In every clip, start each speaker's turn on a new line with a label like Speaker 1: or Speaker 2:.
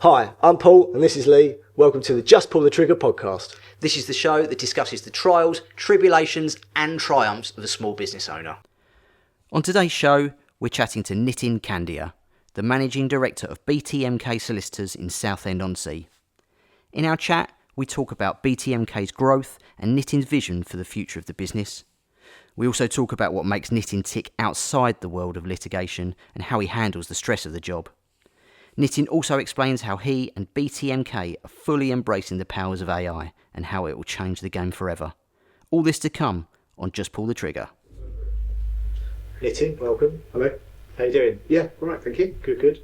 Speaker 1: Hi, I'm Paul and this is Lee. Welcome to the Just Pull the Trigger podcast.
Speaker 2: This is the show that discusses the trials, tribulations and triumphs of a small business owner. On today's show, we're chatting to Nitin Khandia, the Managing Director of BTMK Solicitors in Southend-on-Sea. In our chat, we talk about BTMK's growth and Nitin's vision for the future of the business. We also talk about what makes Nitin tick outside the world of litigation and how he handles the stress of the job. Nitin also explains how he and BTMK are fully embracing the powers of AI and how it will change the game forever. All this to come on Just Pull the Trigger.
Speaker 1: Nitin, welcome.
Speaker 3: Hello.
Speaker 1: How you doing?
Speaker 3: Yeah, all right, thank you.
Speaker 1: Good.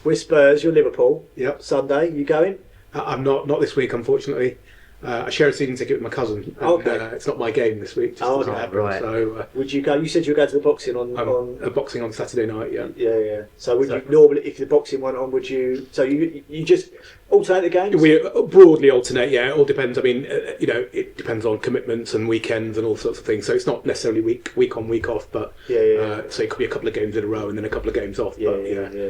Speaker 1: We're Spurs, you're Liverpool.
Speaker 3: Yep.
Speaker 1: Sunday, you going?
Speaker 3: I'm not this week, unfortunately. I share a season ticket with my cousin. And,
Speaker 1: Okay.
Speaker 3: It's not my game this week.
Speaker 1: Okay.
Speaker 2: Right.
Speaker 3: So
Speaker 1: Would you go? You said you were going to the boxing on.
Speaker 3: boxing on Saturday night. Yeah.
Speaker 1: Yeah. So would you normally, if the boxing went on, would you? So you just alternate the games?
Speaker 3: We broadly alternate. Yeah, it all depends. I mean, it depends on commitments and weekends and all sorts of things. So it's not necessarily week on, week off. But
Speaker 1: Yeah.
Speaker 3: so it could be a couple of games in a row and then a couple of games off.
Speaker 1: Yeah.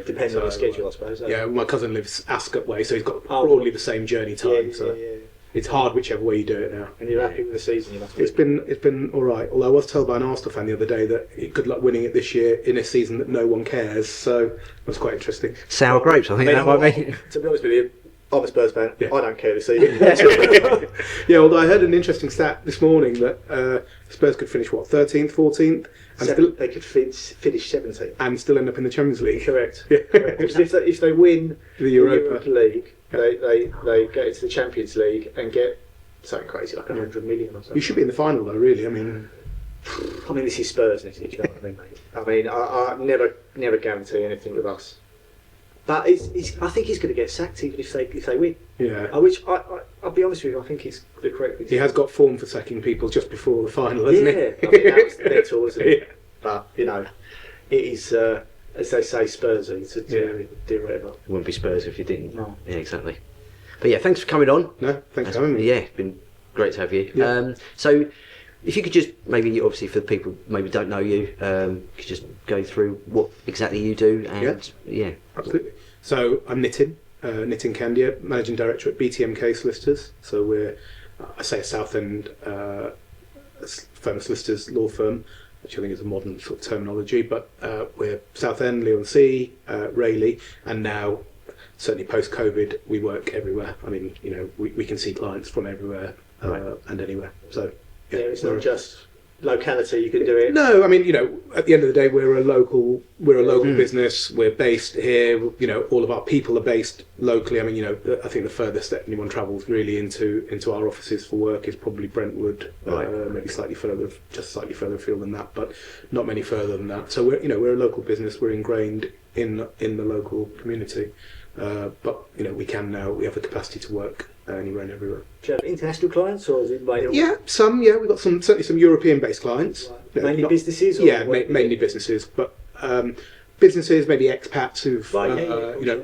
Speaker 1: Depends on the
Speaker 3: So,
Speaker 1: schedule, I suppose.
Speaker 3: Yeah, my cousin lives Ascot way, so he's got
Speaker 1: Oh,
Speaker 3: broadly the same journey time.
Speaker 1: Yeah.
Speaker 3: It's hard whichever way you do it now.
Speaker 1: And you're happy with the season? You must be.
Speaker 3: It's been all right. Although I was told by an Arsenal fan the other day that good luck winning it this year in a season that no one cares. So that's quite interesting.
Speaker 2: Sour grapes, I think that might be.
Speaker 1: To be honest with you, I'm a Spurs fan.
Speaker 3: Yeah.
Speaker 1: I don't care this season.
Speaker 3: Yeah, although I heard an interesting stat this morning that Spurs could finish 13th, 14th, and
Speaker 1: They could finish 17th.
Speaker 3: and still end up in the Champions League.
Speaker 1: Correct.
Speaker 3: Yeah.
Speaker 1: Because if they win
Speaker 3: The Europa.
Speaker 1: League, they get into the Champions League and get something crazy like 100 million or something.
Speaker 3: You should be in the final though, really. I mean,
Speaker 1: This is Spurs, isn't it? Do you know what I mean, mate? I mean, I never guarantee anything with us. But I think he's going to get sacked even if they win.
Speaker 3: yeah.
Speaker 1: Which I'll be honest with you, I think it's the correct thing.
Speaker 3: He has got form for sacking people just before the final, hasn't he?
Speaker 1: I mean, that's their tool, isn't it?
Speaker 3: Yeah.
Speaker 1: But it is as they say, Spursy to do whatever.
Speaker 2: It wouldn't be Spurs if you didn't.
Speaker 1: No.
Speaker 2: Yeah, exactly. But yeah, thanks for coming on.
Speaker 3: No, thanks for having me.
Speaker 2: Yeah, it's been great to have you.
Speaker 3: Yeah.
Speaker 2: So if you could just maybe, obviously for the people who maybe don't know you, could just go through what exactly you do and yeah.
Speaker 3: Absolutely. So I'm Nitin Khandia, Managing Director at BTMK Solicitors. So we're, I say a Southend firm of solicitors, law firm, which I think is a modern sort of terminology, but we're Southend, Leigh-on-Sea, Rayleigh, and now, certainly post-COVID, we work everywhere. I mean, we can see clients from everywhere and anywhere. So
Speaker 1: Yeah, it's not just locality. You can do it.
Speaker 3: No, I mean, at the end of the day, we're a local business. We're based here. All of our people are based locally. I mean, I think the furthest that anyone travels really into our offices for work is probably Brentwood,
Speaker 2: Right.
Speaker 3: maybe slightly further afield than that, but not many further than that. So we're a local business. We're ingrained in the local community, but we have the capacity to work anywhere and everywhere.
Speaker 1: Do you have international clients or is it mainly?
Speaker 3: Yeah, some. Yeah, we've got certainly some European-based clients.
Speaker 1: Right. Mainly businesses? Or
Speaker 3: Yeah, mainly businesses, but businesses, maybe expats who've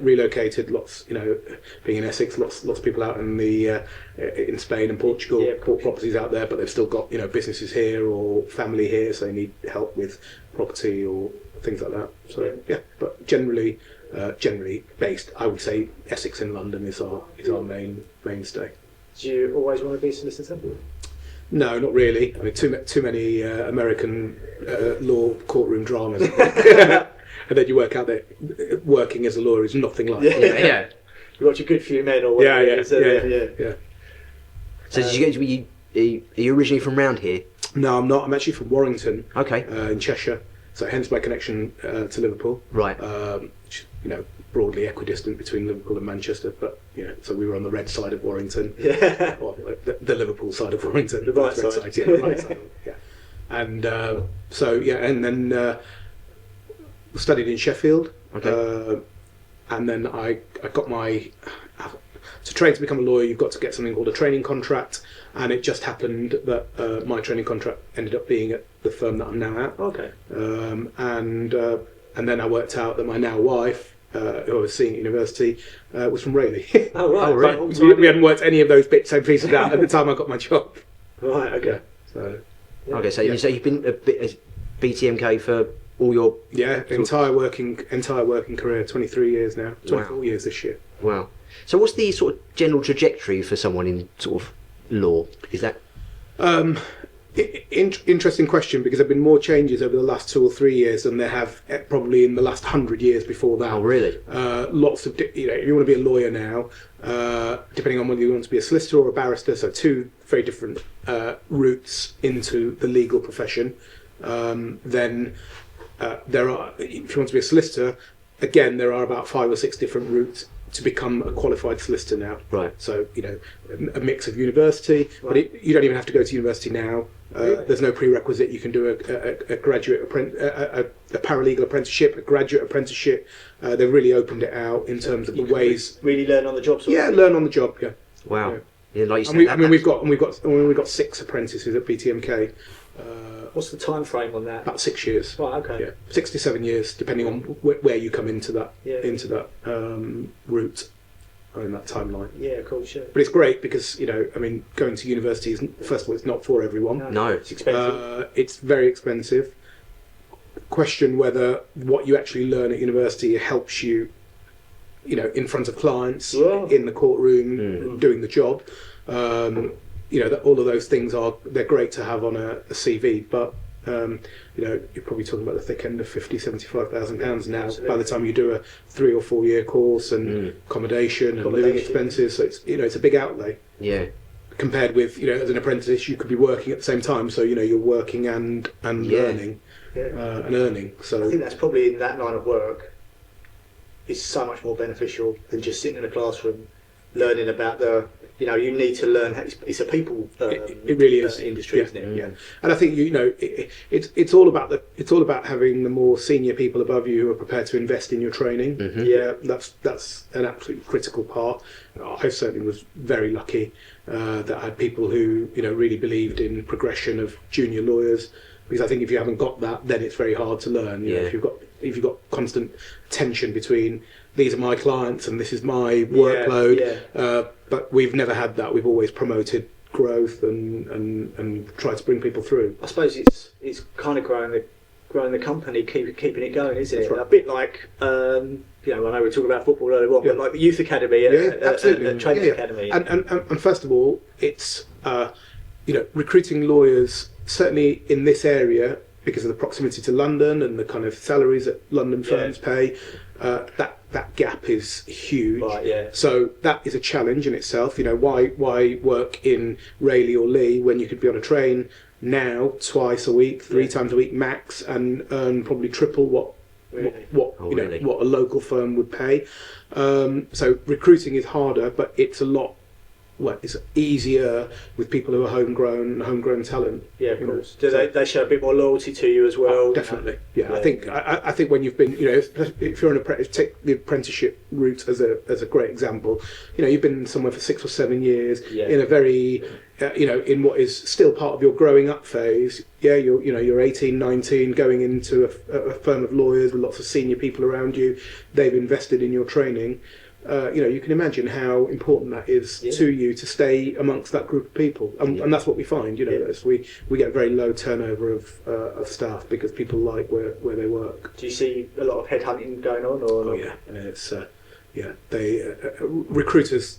Speaker 3: relocated. Lots, being in Essex, lots of people out in Spain and Portugal, bought properties out there, but they've still got businesses here or family here, so they need help with property or things like that. So yeah, but generally based, I would say Essex and London is our mainstay.
Speaker 1: Do you always want to be a solicitor?
Speaker 3: No, not really. I mean, too many American law courtroom dramas, and then you work out that working as a lawyer is nothing like that.
Speaker 2: Yeah.
Speaker 1: You watch a good few men or whatever.
Speaker 3: Yeah.
Speaker 2: So did are you originally from round here?
Speaker 3: No, I'm not. I'm actually from Warrington,
Speaker 2: Okay.
Speaker 3: in Cheshire. So hence my connection to Liverpool.
Speaker 2: Right.
Speaker 3: Which, broadly equidistant between Liverpool and Manchester, but so we were on the red side of Warrington.
Speaker 1: Yeah.
Speaker 3: Or the Liverpool side of Warrington.
Speaker 1: The right
Speaker 3: red
Speaker 1: side.
Speaker 3: Yeah, the right side. Yeah. And and then studied in Sheffield.
Speaker 2: Okay.
Speaker 3: And then I got to train to become a lawyer, you've got to get something called a training contract, and it just happened that my training contract ended up being at the firm that I'm now at.
Speaker 1: Okay.
Speaker 3: And then I worked out that my now wife, who I was seeing at university, was from Rayleigh.
Speaker 1: Oh, right.
Speaker 2: Oh, really?
Speaker 1: But
Speaker 3: We hadn't worked any of those bits and pieces out at the time I got my job.
Speaker 1: Right, okay.
Speaker 3: So
Speaker 2: Okay, so you've been a bit as BTMK for all your
Speaker 3: entire working career, 23 years now, 24 years this year.
Speaker 2: Wow. So what's the sort of general trajectory for someone in sort of law? Is that...
Speaker 3: Interesting question, because there have been more changes over the last 2 or 3 years than there have probably in the last 100 years before that.
Speaker 2: Oh, really?
Speaker 3: Lots of, if you want to be a lawyer now, depending on whether you want to be a solicitor or a barrister, so two very different routes into the legal profession. Then there are, if you want to be a solicitor, again, there are about 5 or 6 different routes to become a qualified solicitor now.
Speaker 2: Right.
Speaker 3: So, a mix of university, but you don't even have to go to university now.
Speaker 1: Really?
Speaker 3: There's no prerequisite. You can do a graduate a paralegal apprenticeship, a graduate apprenticeship. They've really opened it out in terms of the ways.
Speaker 1: Really learn on the job.
Speaker 3: Yeah, learn on the job. Yeah.
Speaker 2: Wow.
Speaker 3: Yeah.
Speaker 2: Yeah, like you said,
Speaker 3: We've got 6 apprentices at BTMK.
Speaker 1: What's the time frame on that?
Speaker 3: About 6 years.
Speaker 1: Right. Okay.
Speaker 3: Yeah, 6 to 7 years, depending on where you come into that route. In that timeline.
Speaker 1: Yeah, of course, yeah.
Speaker 3: But it's great because, going to university is, first of all, it's not for everyone.
Speaker 2: No.
Speaker 1: It's expensive.
Speaker 3: It's very expensive. Question whether what you actually learn at university helps you, in front of clients, in the courtroom, doing the job. That all of those things they're great to have on a CV, but you're probably talking about the thick end of £50,000-75,000 now. Absolutely. By the time you do a 3 or 4 year course and accommodation and living expenses, so it's a big outlay.
Speaker 2: Yeah.
Speaker 3: Compared with as an apprentice, you could be working at the same time, so you're working and learning and earning. So
Speaker 1: I think that's probably in that line of work. It's so much more beneficial than just sitting in a classroom learning about the. You need to learn. It's a people.
Speaker 3: It really is
Speaker 1: industry, isn't it?
Speaker 3: Yeah, and I think it's all about having the more senior people above you who are prepared to invest in your training.
Speaker 2: Mm-hmm.
Speaker 3: Yeah, that's an absolutely critical part. I certainly was very lucky that I had people who really believed in progression of junior lawyers. Because I think if you haven't got that, then it's very hard to learn. If you've got constant tension between these are my clients and this is my workload. But we've never had that. We've always promoted growth and tried to bring people through.
Speaker 1: I suppose it's kind of growing the company, keeping it going, isn't it?
Speaker 3: Right.
Speaker 1: A bit like I know we were talking about football earlier on, but like the youth academy,
Speaker 3: absolutely,
Speaker 1: training academy.
Speaker 3: And first of all, it's recruiting lawyers certainly in this area because of the proximity to London and the kind of salaries that London firms pay. That gap is huge.
Speaker 1: Right, yeah.
Speaker 3: So that is a challenge in itself. Why work in Rayleigh or Lee when you could be on a train now twice a week, 3 times a week max, and earn probably triple what a local firm would pay. So recruiting is harder, but it's it's easier with people who are homegrown talent.
Speaker 1: Yeah, of course. Do they show a bit more loyalty to you as well?
Speaker 3: Oh, definitely. Yeah. I think when you've been, if you're an apprentice, take the apprenticeship route as a great example. You've been somewhere for 6 or 7 years in a very, in what is still part of your growing up phase. Yeah, you're 18, 19, going into a firm of lawyers with lots of senior people around you. They've invested in your training. You can imagine how important that is to you to stay amongst that group of people, and that's what we find. We get very low turnover of staff because people like where they work.
Speaker 1: Do you see a lot of headhunting going on? Or
Speaker 3: oh yeah, and it's they recruiters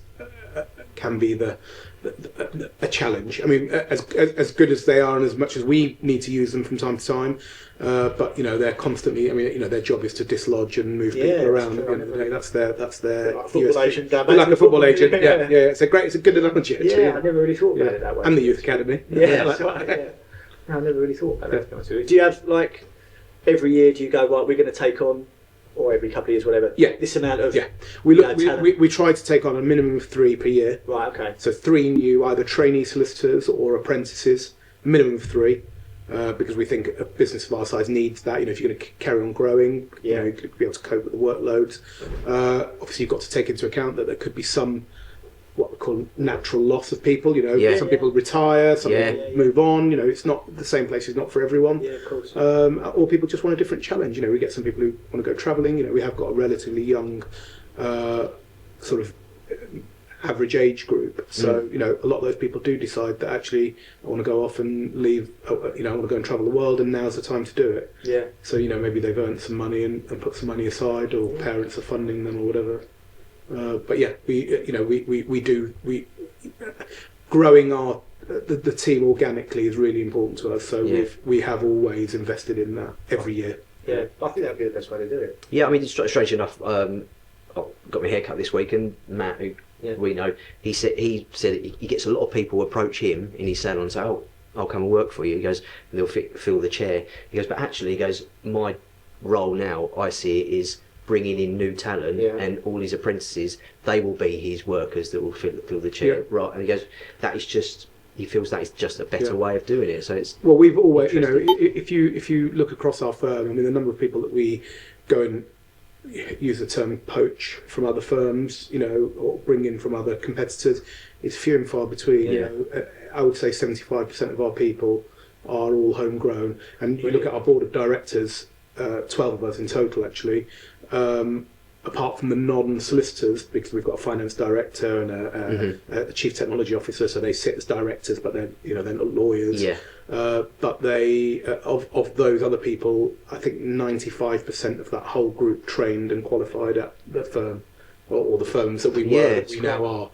Speaker 3: can be a challenge. I mean, as good as they are, and as much as we need to use them from time to time, but they're constantly. I mean, their job is to dislodge and move people around. At the end of the day, that's their
Speaker 1: like a football agent.
Speaker 3: Like a football agent. Yeah. It's a good analogy. Actually.
Speaker 1: I never really thought about it that way.
Speaker 3: And the youth academy.
Speaker 1: Yeah, that's right. Yeah. I never really thought about that. Do you have every year? Do you go right? We're going to take on. Or every couple of years, whatever. Yeah, this amount of
Speaker 3: we try to take on a minimum of 3 per year.
Speaker 1: Right. Okay.
Speaker 3: So 3 new either trainee solicitors or apprentices, minimum of 3, because we think a business of our size needs that. If you're going to carry on growing, you be able to cope with the workloads. Obviously, you've got to take into account that there could be some what we call natural loss of people. Some people retire, some people move on. It's not the same place is not for everyone.
Speaker 1: Yeah, of course.
Speaker 3: Or people just want a different challenge. We get some people who want to go travelling. We have got a relatively young, sort of average age group. So a lot of those people do decide that actually I want to go off and leave. I want to go and travel the world, and now's the time to do it.
Speaker 1: Yeah.
Speaker 3: So maybe they've earned some money and put some money aside, or parents are funding them or whatever. But yeah, growing the team organically is really important to us. So we have always invested in that every year.
Speaker 1: Yeah, I think that'd be the best way to do it.
Speaker 2: Yeah, I mean, strange enough, I got my hair cut this week, and Matt, who we know, he said he gets a lot of people approach him in his salon and say, "Oh, I'll come and work for you." He goes, and they'll fill the chair. He goes, but actually, he goes, my role now, I see it, is bringing in new talent, and all his apprentices, they will be his workers that will fill the chair. Right, and he goes, that is just. He feels that is just a better way of doing it. So it's
Speaker 3: we've always, if you look across our firm, I mean, the number of people that we go and use the term poach from other firms, or bring in from other competitors, is few and far between. I would say 75% of our people are all homegrown, and you look at our board of directors, 12 of us in total actually. Apart from the non-solicitors, because we've got a finance director and a chief technology officer, so they sit as directors, but they're not lawyers.
Speaker 2: Yeah.
Speaker 3: But they, of those other people, I think 95% of that whole group trained and qualified at the firm, or the firms that we now are.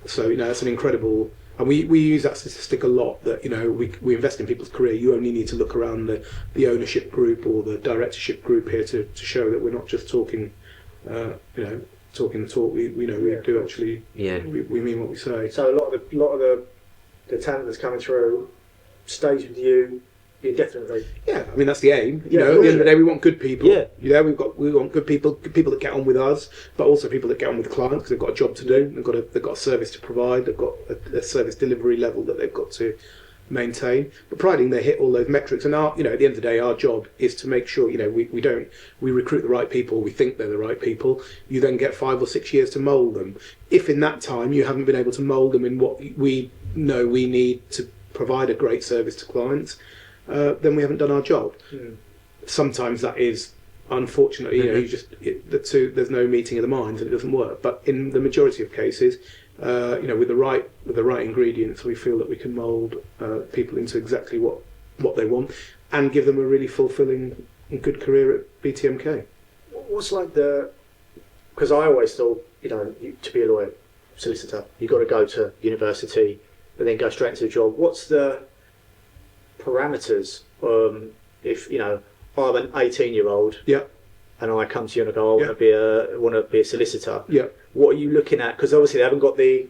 Speaker 3: So it's an incredible. And we use that statistic a lot, that we invest in people's career. You only need to look around the ownership group or the directorship group here to show that we're not just talking. Talking the talk, we do actually. Yeah. We mean what we say.
Speaker 1: So a lot of the talent that's coming through stays with you indefinitely.
Speaker 3: Yeah, I mean that's the aim. At the end of the day, we want good people. Yeah. We want good people that get on with us, but also people that get on with the client, because they've got a job to do. They've got a service to provide. They've got a service delivery level that they've got to maintain, but providing they hit all those metrics. And at the end of the day, our job is to make sure we recruit the right people, we think they're the right people. You then get 5 or 6 years to mould them. If in that time you haven't been able to mould them in what we know we need to provide a great service to clients, then we haven't done our job. Sometimes that is, unfortunately, there's no meeting of the minds and it doesn't work. But in the majority of cases, with the right ingredients, we feel that we can mould people into exactly what they want and give them a really fulfilling and good career at BTMK.
Speaker 1: What's like because I always thought, to be a lawyer, solicitor, you've got to go to university and then go straight into the job. What's the parameters? If I'm an 18-year-old, and I come to you and I go, I want to be a solicitor. Yeah. What are you looking at? Because obviously they haven't got they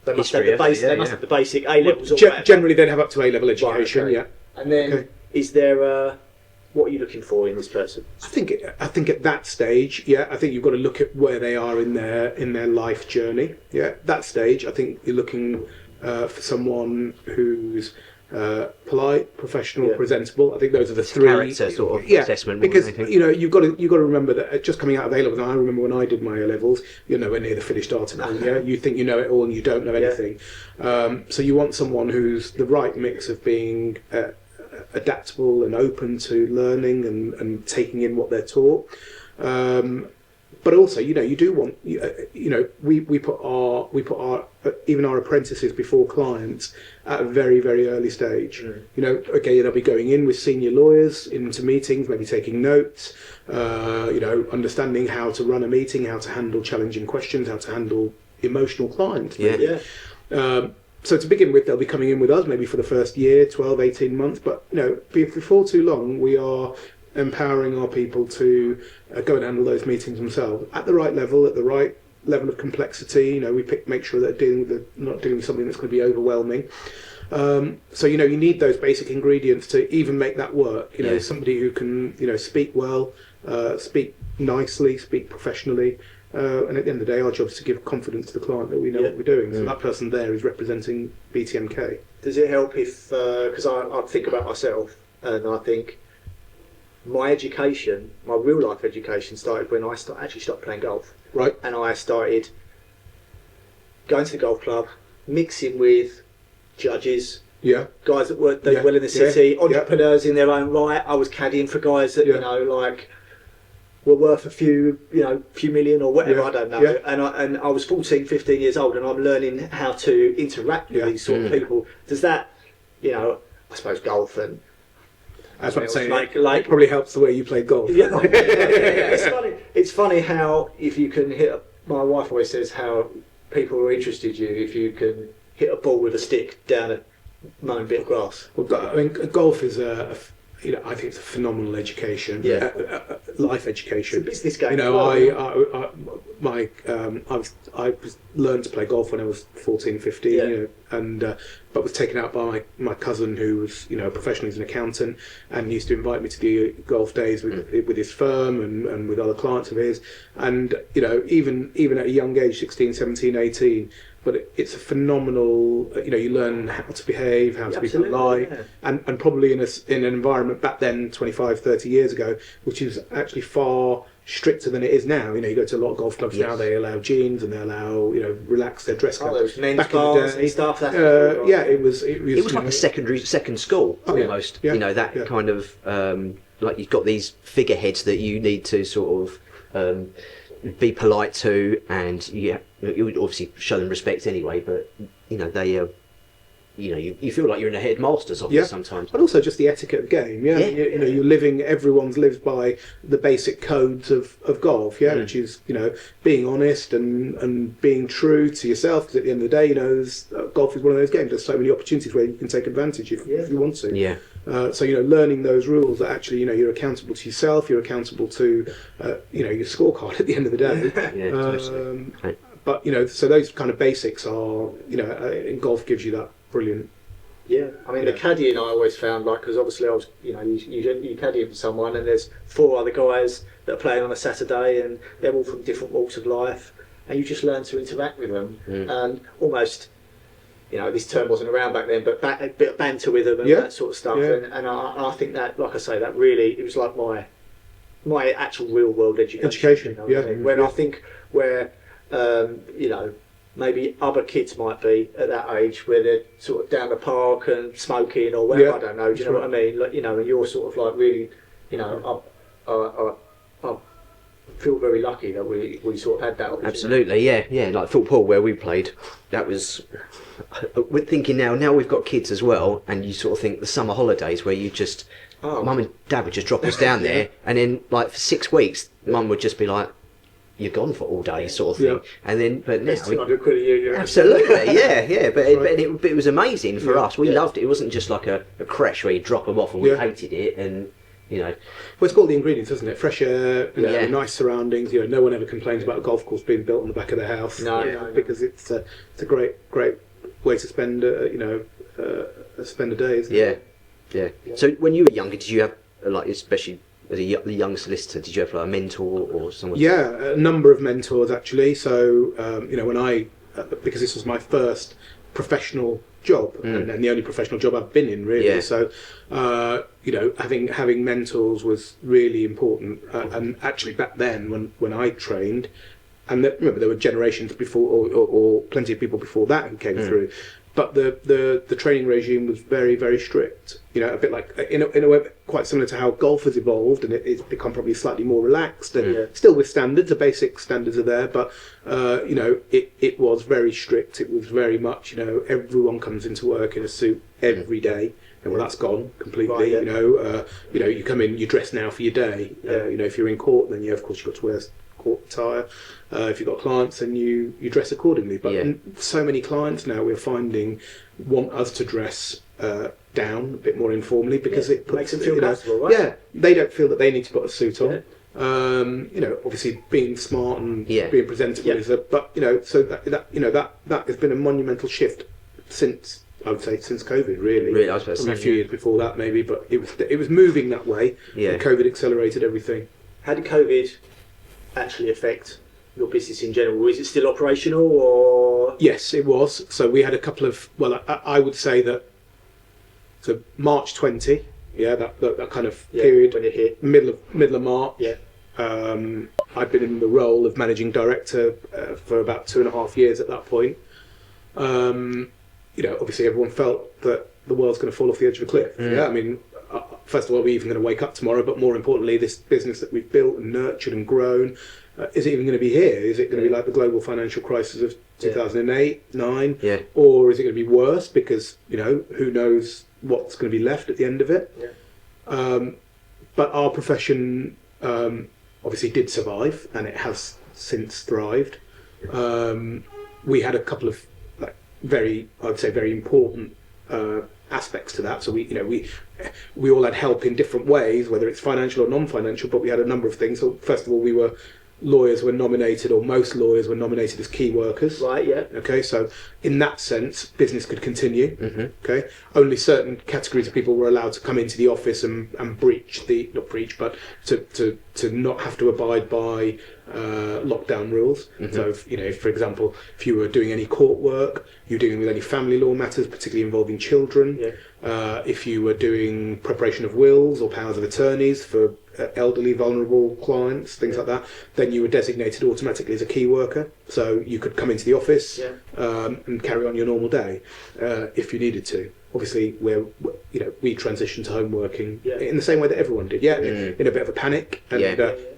Speaker 1: must have the basic A levels.
Speaker 3: Generally, they'd have up to A level education. Right, okay. Yeah.
Speaker 1: And then is there what are you looking for in this person?
Speaker 3: I think at that stage, I think you've got to look at where they are in their life journey. Yeah. That stage, I think you're looking for someone who's polite, professional, presentable. I think those are the three
Speaker 2: character sort of assessment.
Speaker 3: Because you've got to remember that just coming out of A levels. And I remember when I did my A levels, you're nowhere near the finished article. You think you know it all and you don't know anything. So you want someone who's the right mix of being adaptable and open to learning and taking in what they're taught. But also, you do want, we put our even our apprentices before clients at a very, very early stage. They'll be going in with senior lawyers into meetings, maybe taking notes, understanding how to run a meeting, how to handle challenging questions, how to handle emotional clients. So to begin with, they'll be coming in with us maybe for the first year, 12, 18 months. But, before too long, we are empowering our people to go and handle those meetings themselves at the right level, at the right level of complexity. We make sure that they're not dealing with something that's going to be overwhelming. So you need those basic ingredients to even make that work. Somebody who can speak well, speak nicely, speak professionally. And at the end of the day, our job is to give confidence to the client that we know what we're doing. So that person there is representing BTMK.
Speaker 1: Does it help if, because I think about myself and I think my education, my real life education started when I actually stopped playing golf.
Speaker 3: Right.
Speaker 1: And I started going to the golf club, mixing with judges, guys that worked well in the city, entrepreneurs in their own right. I was caddying for guys that, were worth a few million or whatever, I don't know. Yeah. And I was 14, 15 years old and I'm learning how to interact with these sort of people. Does that, I suppose golf and...
Speaker 3: I was about to say, it probably helps the way you play golf.
Speaker 1: It's funny how if you can hit my wife always says how people are interested in you if you can hit a ball with a stick down a mown bit of grass.
Speaker 3: Well, I mean, golf is I think it's a phenomenal education.
Speaker 1: Yeah.
Speaker 3: Life education.
Speaker 1: It's a business game.
Speaker 3: You know, I learned to play golf when I was 14, 15,
Speaker 1: Yeah.
Speaker 3: you know, and but was taken out by my cousin who was, you know, professionally as an accountant, and used to invite me to do golf days with his firm and with other clients of his. And, you know, even at a young age, 16, 17, 18, but it's a phenomenal, you know, you learn how to behave, how to be polite,
Speaker 1: yeah.
Speaker 3: and probably in an environment back then, 25, 30 years ago, which is actually far stricter than it is now. You know, you go to a lot of golf clubs now, they allow jeans and they allow, you know, relax their dress code.
Speaker 1: Those men's
Speaker 3: back
Speaker 1: bars
Speaker 3: in the day,
Speaker 1: and stuff.
Speaker 3: yeah, it was
Speaker 2: like a second school almost.
Speaker 3: Yeah.
Speaker 2: You know, that kind of like you've got these figureheads that you need to sort of be polite to, and you would obviously show them respect anyway. But you know, they you know, you feel like you're in a headmaster's office sometimes.
Speaker 3: But also just the etiquette of the game, You know, you're living, everyone's lives by the basic codes of golf, which is, you know, being honest and being true to yourself, because at the end of the day, you know, golf is one of those games, there's so many opportunities where you can take advantage if you want to.
Speaker 2: Yeah.
Speaker 3: So, you know, learning those rules that actually, you know, you're accountable to yourself, you're accountable to, you know, your scorecard at the end of the day.
Speaker 2: Totally.
Speaker 3: But, you know, so those kind of basics are, you know, in golf gives you that brilliant.
Speaker 1: Yeah, I mean, the caddying I always found, like, because obviously I was, you know, you caddy for someone and there's 4 other guys that are playing on a Saturday and they're all from different walks of life, and you just learn to interact with them and almost, you know, this term wasn't around back then, but a bit of banter with them and that sort of stuff. And I think that, like I say, that really, it was like my actual real world education. You know, when I think where, you know, maybe other kids might be at that age where they're sort of down the park and smoking or whatever, I don't know, do you know what I mean? Like, you know, and you're sort of like really, you know, I feel very lucky that we sort of had that opportunity.
Speaker 2: Absolutely, yeah. Like Thorpe Hall, where we played, that was. We're thinking now we've got kids as well, and you sort of think the summer holidays where you just, mum and dad would just drop us down there, and then like for 6 weeks, mum would just be like, you're gone for all day, sort of thing. And then, but now,
Speaker 1: it's 200 quid a year.
Speaker 2: Absolutely, yeah. But it was amazing for us. We loved it. It wasn't just like a creche where you drop them off, and we hated it. And you know,
Speaker 3: well, it's got all the ingredients, isn't it? Fresh air, you know, nice surroundings. You know, no one ever complains about a golf course being built on the back of their house.
Speaker 1: No,
Speaker 3: because it's a great way to spend spend a day. Isn't it?
Speaker 2: Yeah. So when you were younger, did you have like, especially as a young solicitor, did you have like a mentor or someone?
Speaker 3: Yeah, a number of mentors actually. So you know, when because this was my first professional job and the only professional job I've been in really. So you know, having mentors was really important. And actually back then when I trained, and remember there were generations before or plenty of people before that who came through. But the training regime was very, very strict. You know, a bit like in a way quite similar to how golf has evolved, and it's become probably slightly more relaxed. And still with standards, the basic standards are there, but you know, it was very strict. It was very much, you know, everyone comes into work in a suit every day. And well, that's gone completely.
Speaker 1: Right,
Speaker 3: you know, you come in, you dress now for your day. You know, if you're in court, then of course you've got to wear court attire. If you've got clients, then you dress accordingly. But so many clients now we're finding want us to dress down a bit more informally because it
Speaker 1: makes them feel comfortable, right?
Speaker 3: Yeah, they don't feel that they need to put a suit on. You know, obviously being smart and being presentable is but you know, so that has been a monumental shift since, I would say, since COVID, really.
Speaker 2: I was about to say,
Speaker 3: a few years before that, maybe, but it was moving that way. And COVID accelerated everything.
Speaker 1: How did COVID actually affect your business in general? Is it still operational, or? Yes,
Speaker 3: it was. So we had a couple of. Well, I would say that. So March 20, that kind of period,
Speaker 1: when you hit
Speaker 3: middle of March. I'd been in the role of managing director for about 2.5 years at that point. You know, obviously everyone felt that the world's going to fall off the edge of a cliff. I mean, first of all, are we even going to wake up tomorrow? But more importantly, this business that we've built and nurtured and grown, is it even going to be here? Is it going to be like the global financial crisis of 2008, 9? Or is it going to be worse? Because, you know, who knows what's going to be left at the end of it? But our profession obviously did survive, and it has since thrived. we had a couple of very important aspects to that. So we all had help in different ways, whether it's financial or non-financial, but we had a number of things. So first of all, lawyers were nominated, or most lawyers were nominated as key workers.
Speaker 1: Right, yeah.
Speaker 3: Okay, so in that sense, business could continue. Okay, only certain categories of people were allowed to come into the office and to not have to abide by lockdown rules. So, if, for example, if you were doing any court work, you're dealing with any family law matters, particularly involving children. If you were doing preparation of wills or powers of attorneys for elderly, vulnerable clients, things like that, then you were designated automatically as a key worker. So you could come into the office and carry on your normal day if you needed to. Obviously, we transitioned to home working in the same way that everyone did. In a bit of a panic, and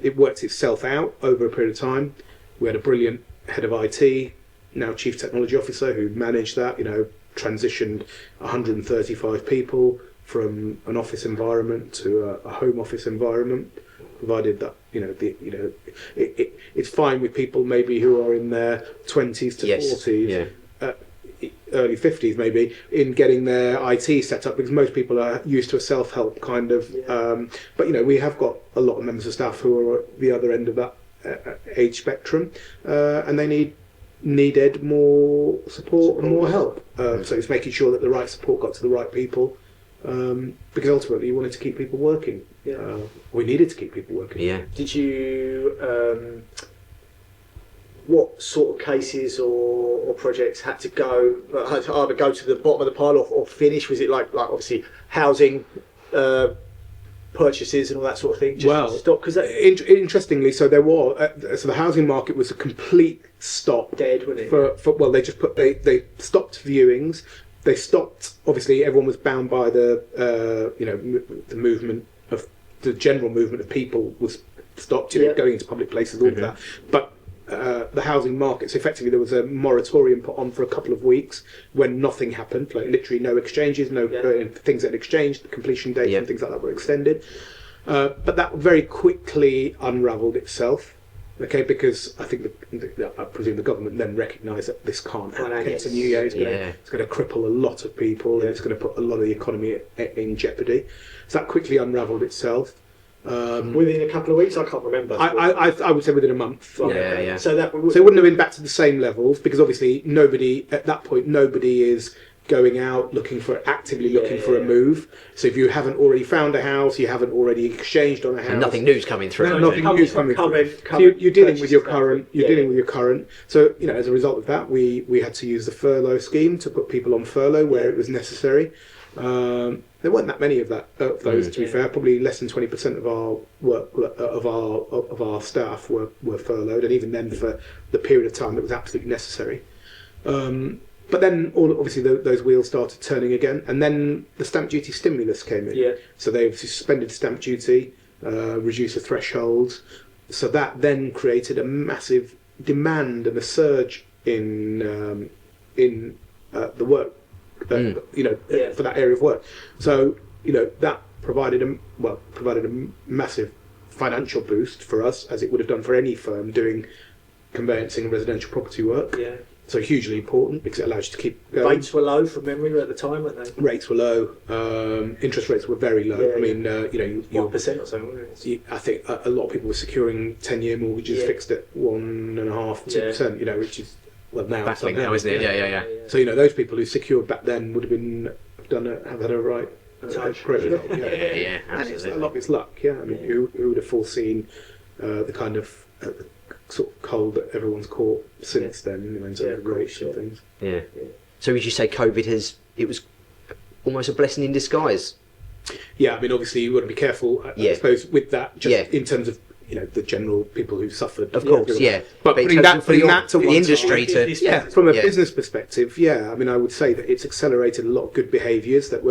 Speaker 3: it worked itself out over a period of time. We had a brilliant head of IT, now Chief Technology Officer, who managed that. Transitioned 135 people from an office environment to a home office environment, provided that it's fine with people maybe who are in their 20s to 40s, early 50s maybe, in getting their IT set up, because most people are used to a self-help kind of. But we have got a lot of members of staff who are at the other end of that age spectrum, and they needed more support and more help. So it's making sure that the right support got to the right people, because ultimately you wanted to keep people working. We needed to keep people working.
Speaker 1: Did you what sort of cases or projects had to either go to the bottom of the pile or finish? Was it like obviously housing purchases and all that sort of thing?
Speaker 3: Interestingly, so there was the housing market was a complete stop.
Speaker 1: Dead, wasn't it?
Speaker 3: They stopped viewings. They stopped. Obviously, everyone was bound by the movement of the general movement of people was stopped. Going into public places, all of that. But the housing markets, effectively, there was a moratorium put on for a couple of weeks when nothing happened. Like literally, no exchanges, things that had exchanged, the completion dates and things like that were extended. But that very quickly unravelled itself. Okay, because I think I presume the government then recognised that this can't happen. It's a new year. It's going to cripple a lot of people, and it's going to put a lot of the economy in jeopardy. So that quickly unravelled itself.
Speaker 1: Within a couple of weeks, I can't remember.
Speaker 3: I would say within a month.
Speaker 1: So it
Speaker 3: wouldn't have been back to the same levels, because obviously at that point nobody is going out actively looking for a move. So if you haven't already found a house, you haven't already exchanged on a house,
Speaker 2: and nothing new's coming through.
Speaker 3: Nothing new's coming through. So you're dealing with your current. Dealing with your current. So as a result of that, we had to use the furlough scheme to put people on furlough where it was necessary. There weren't that many of those, to be fair. Probably less than 20% of our work of our staff were furloughed, and even then for the period of time that was absolutely necessary. But then, obviously, those wheels started turning again, and then the stamp duty stimulus came in. So they suspended stamp duty, reduced the thresholds. So that then created a massive demand and a surge in the work. For that area of work. So that provided a massive financial boost for us, as it would have done for any firm doing conveyancing and residential property work. So hugely important, because it allows you to keep going.
Speaker 1: Rates were low from memory at the time, weren't they?
Speaker 3: Rates were low. Interest rates were very low.
Speaker 1: 1% or so, wasn't it?
Speaker 3: I think a lot of people were securing 10-year mortgages fixed at 1.5%, 2%. Which is now
Speaker 2: baffling now, isn't it? Yeah.
Speaker 3: So those people who secured back then would have had a right credit result.
Speaker 2: Absolutely.
Speaker 3: And a lot of it's luck. I mean, who would have foreseen the kind of sort of cold that everyone's caught since then, in terms of rates and things.
Speaker 2: So would you say COVID it was almost a blessing in disguise?
Speaker 3: I mean, obviously you want to be careful, I suppose, with that, just in terms of the general people who suffered.
Speaker 2: Of course,
Speaker 3: But putting that to
Speaker 2: the industry
Speaker 3: from a business perspective, I mean, I would say that it's accelerated a lot of good behaviours that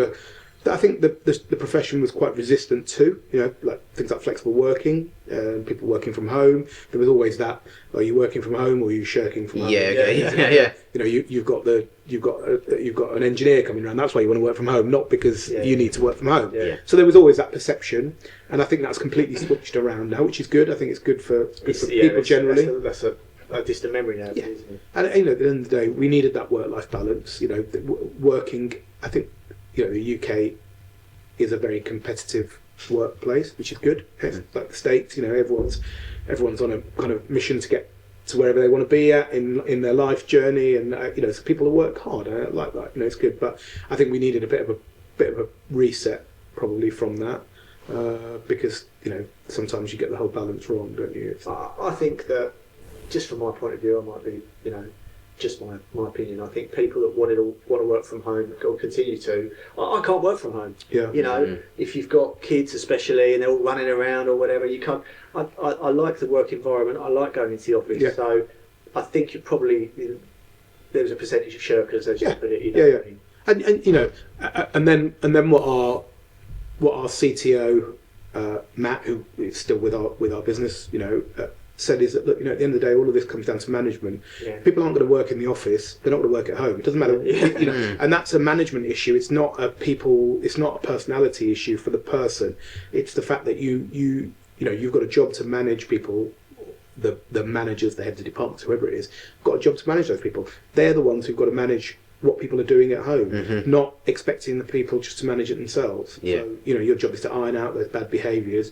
Speaker 3: I think the profession was quite resistant to, like things like flexible working, people working from home. There was always that: are you working from home or are you shirking from home? You've got an engineer coming around. That's why you want to work from home, not because you need to work from home. So there was always that perception, and I think that's completely switched around now, which is good. I think it's good for people generally.
Speaker 1: That's a a distant memory now.
Speaker 3: Yeah. And at the end of the day, we needed that work-life balance. Working. I think the UK is a very competitive workplace, which is good. It's like the States, everyone's on a kind of mission to get to wherever they want to be at in their life journey, and so people work hard. I like that. It's good, but I think we needed a bit of a reset probably from that, because sometimes you get the whole balance wrong, don't you?
Speaker 1: I think that, just from my point of view, I might be just my opinion. I think people that want to work from home or continue to. I can't work from home.
Speaker 3: Yeah.
Speaker 1: If you've got kids especially and they're all running around or whatever, you can't. I like the work environment. I like going into the office. Yeah. So I think you probably there's a percentage of shirkers, as you put it.
Speaker 3: And then what our CTO Matt, who is still with our business, said is that, look, at the end of the day, all of this comes down to management. Yeah. People aren't going to work in the office; they're not going to work at home. It doesn't matter, and that's a management issue. It's not a personality issue for the person. It's the fact that you've got a job to manage people. The managers, the heads of departments, whoever it is, got a job to manage those people. They're the ones who've got to manage what people are doing at home, not expecting the people just to manage it themselves. Yeah. So your job is to iron out those bad behaviours.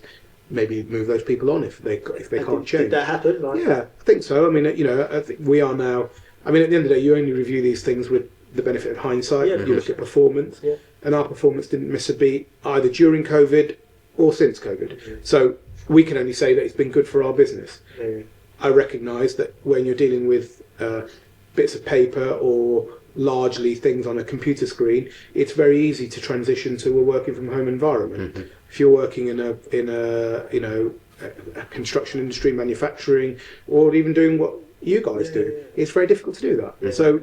Speaker 3: Maybe move those people on if they can't change.
Speaker 1: Did that happen?
Speaker 3: Yeah, I think so. I mean, I think we are now. I mean, at the end of the day, you only review these things with the benefit of hindsight. Yeah, you look at performance, and our performance didn't miss a beat either during COVID or since COVID. Mm-hmm. So we can only say that it's been good for our business. Mm-hmm. I recognise that when you're dealing with bits of paper or largely things on a computer screen, it's very easy to transition to a working from home environment. Mm-hmm. If you're working in a construction industry, manufacturing, or even doing what you guys do, it's very difficult to do that. Yeah. So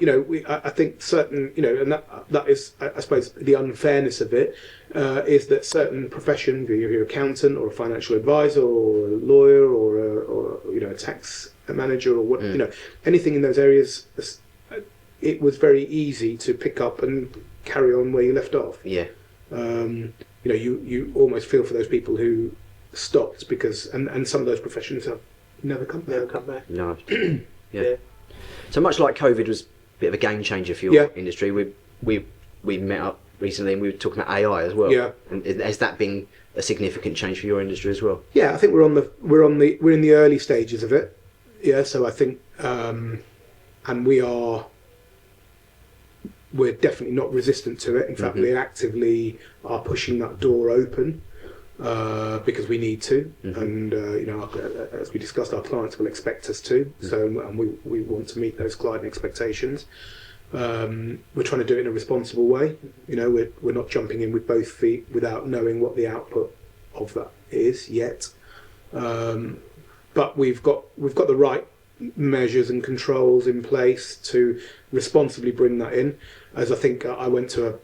Speaker 3: I think certain and that is, I suppose, the unfairness of it is that certain professions, you're an accountant or a financial advisor or a lawyer or a tax manager or what anything in those areas. It was very easy to pick up and carry on where you left off. Yeah. You almost feel for those people who stopped because, and some of those professions have never come back.
Speaker 2: No. Yeah. So much like COVID was a bit of a game changer for your industry, we met up recently and we were talking about AI as well. Yeah. And has that been a significant change for your industry as well?
Speaker 3: Yeah, I think we're in the early stages of it. Yeah. So I think, and we're definitely not resistant to it. In fact, we actively are pushing that door open because we need to. And as we discussed, our clients will expect us to. So, and we want to meet those client expectations. We're trying to do it in a responsible way. We're not jumping in with both feet without knowing what the output of that is yet. But we've got the right measures and controls in place to responsibly bring that in. As I think I went to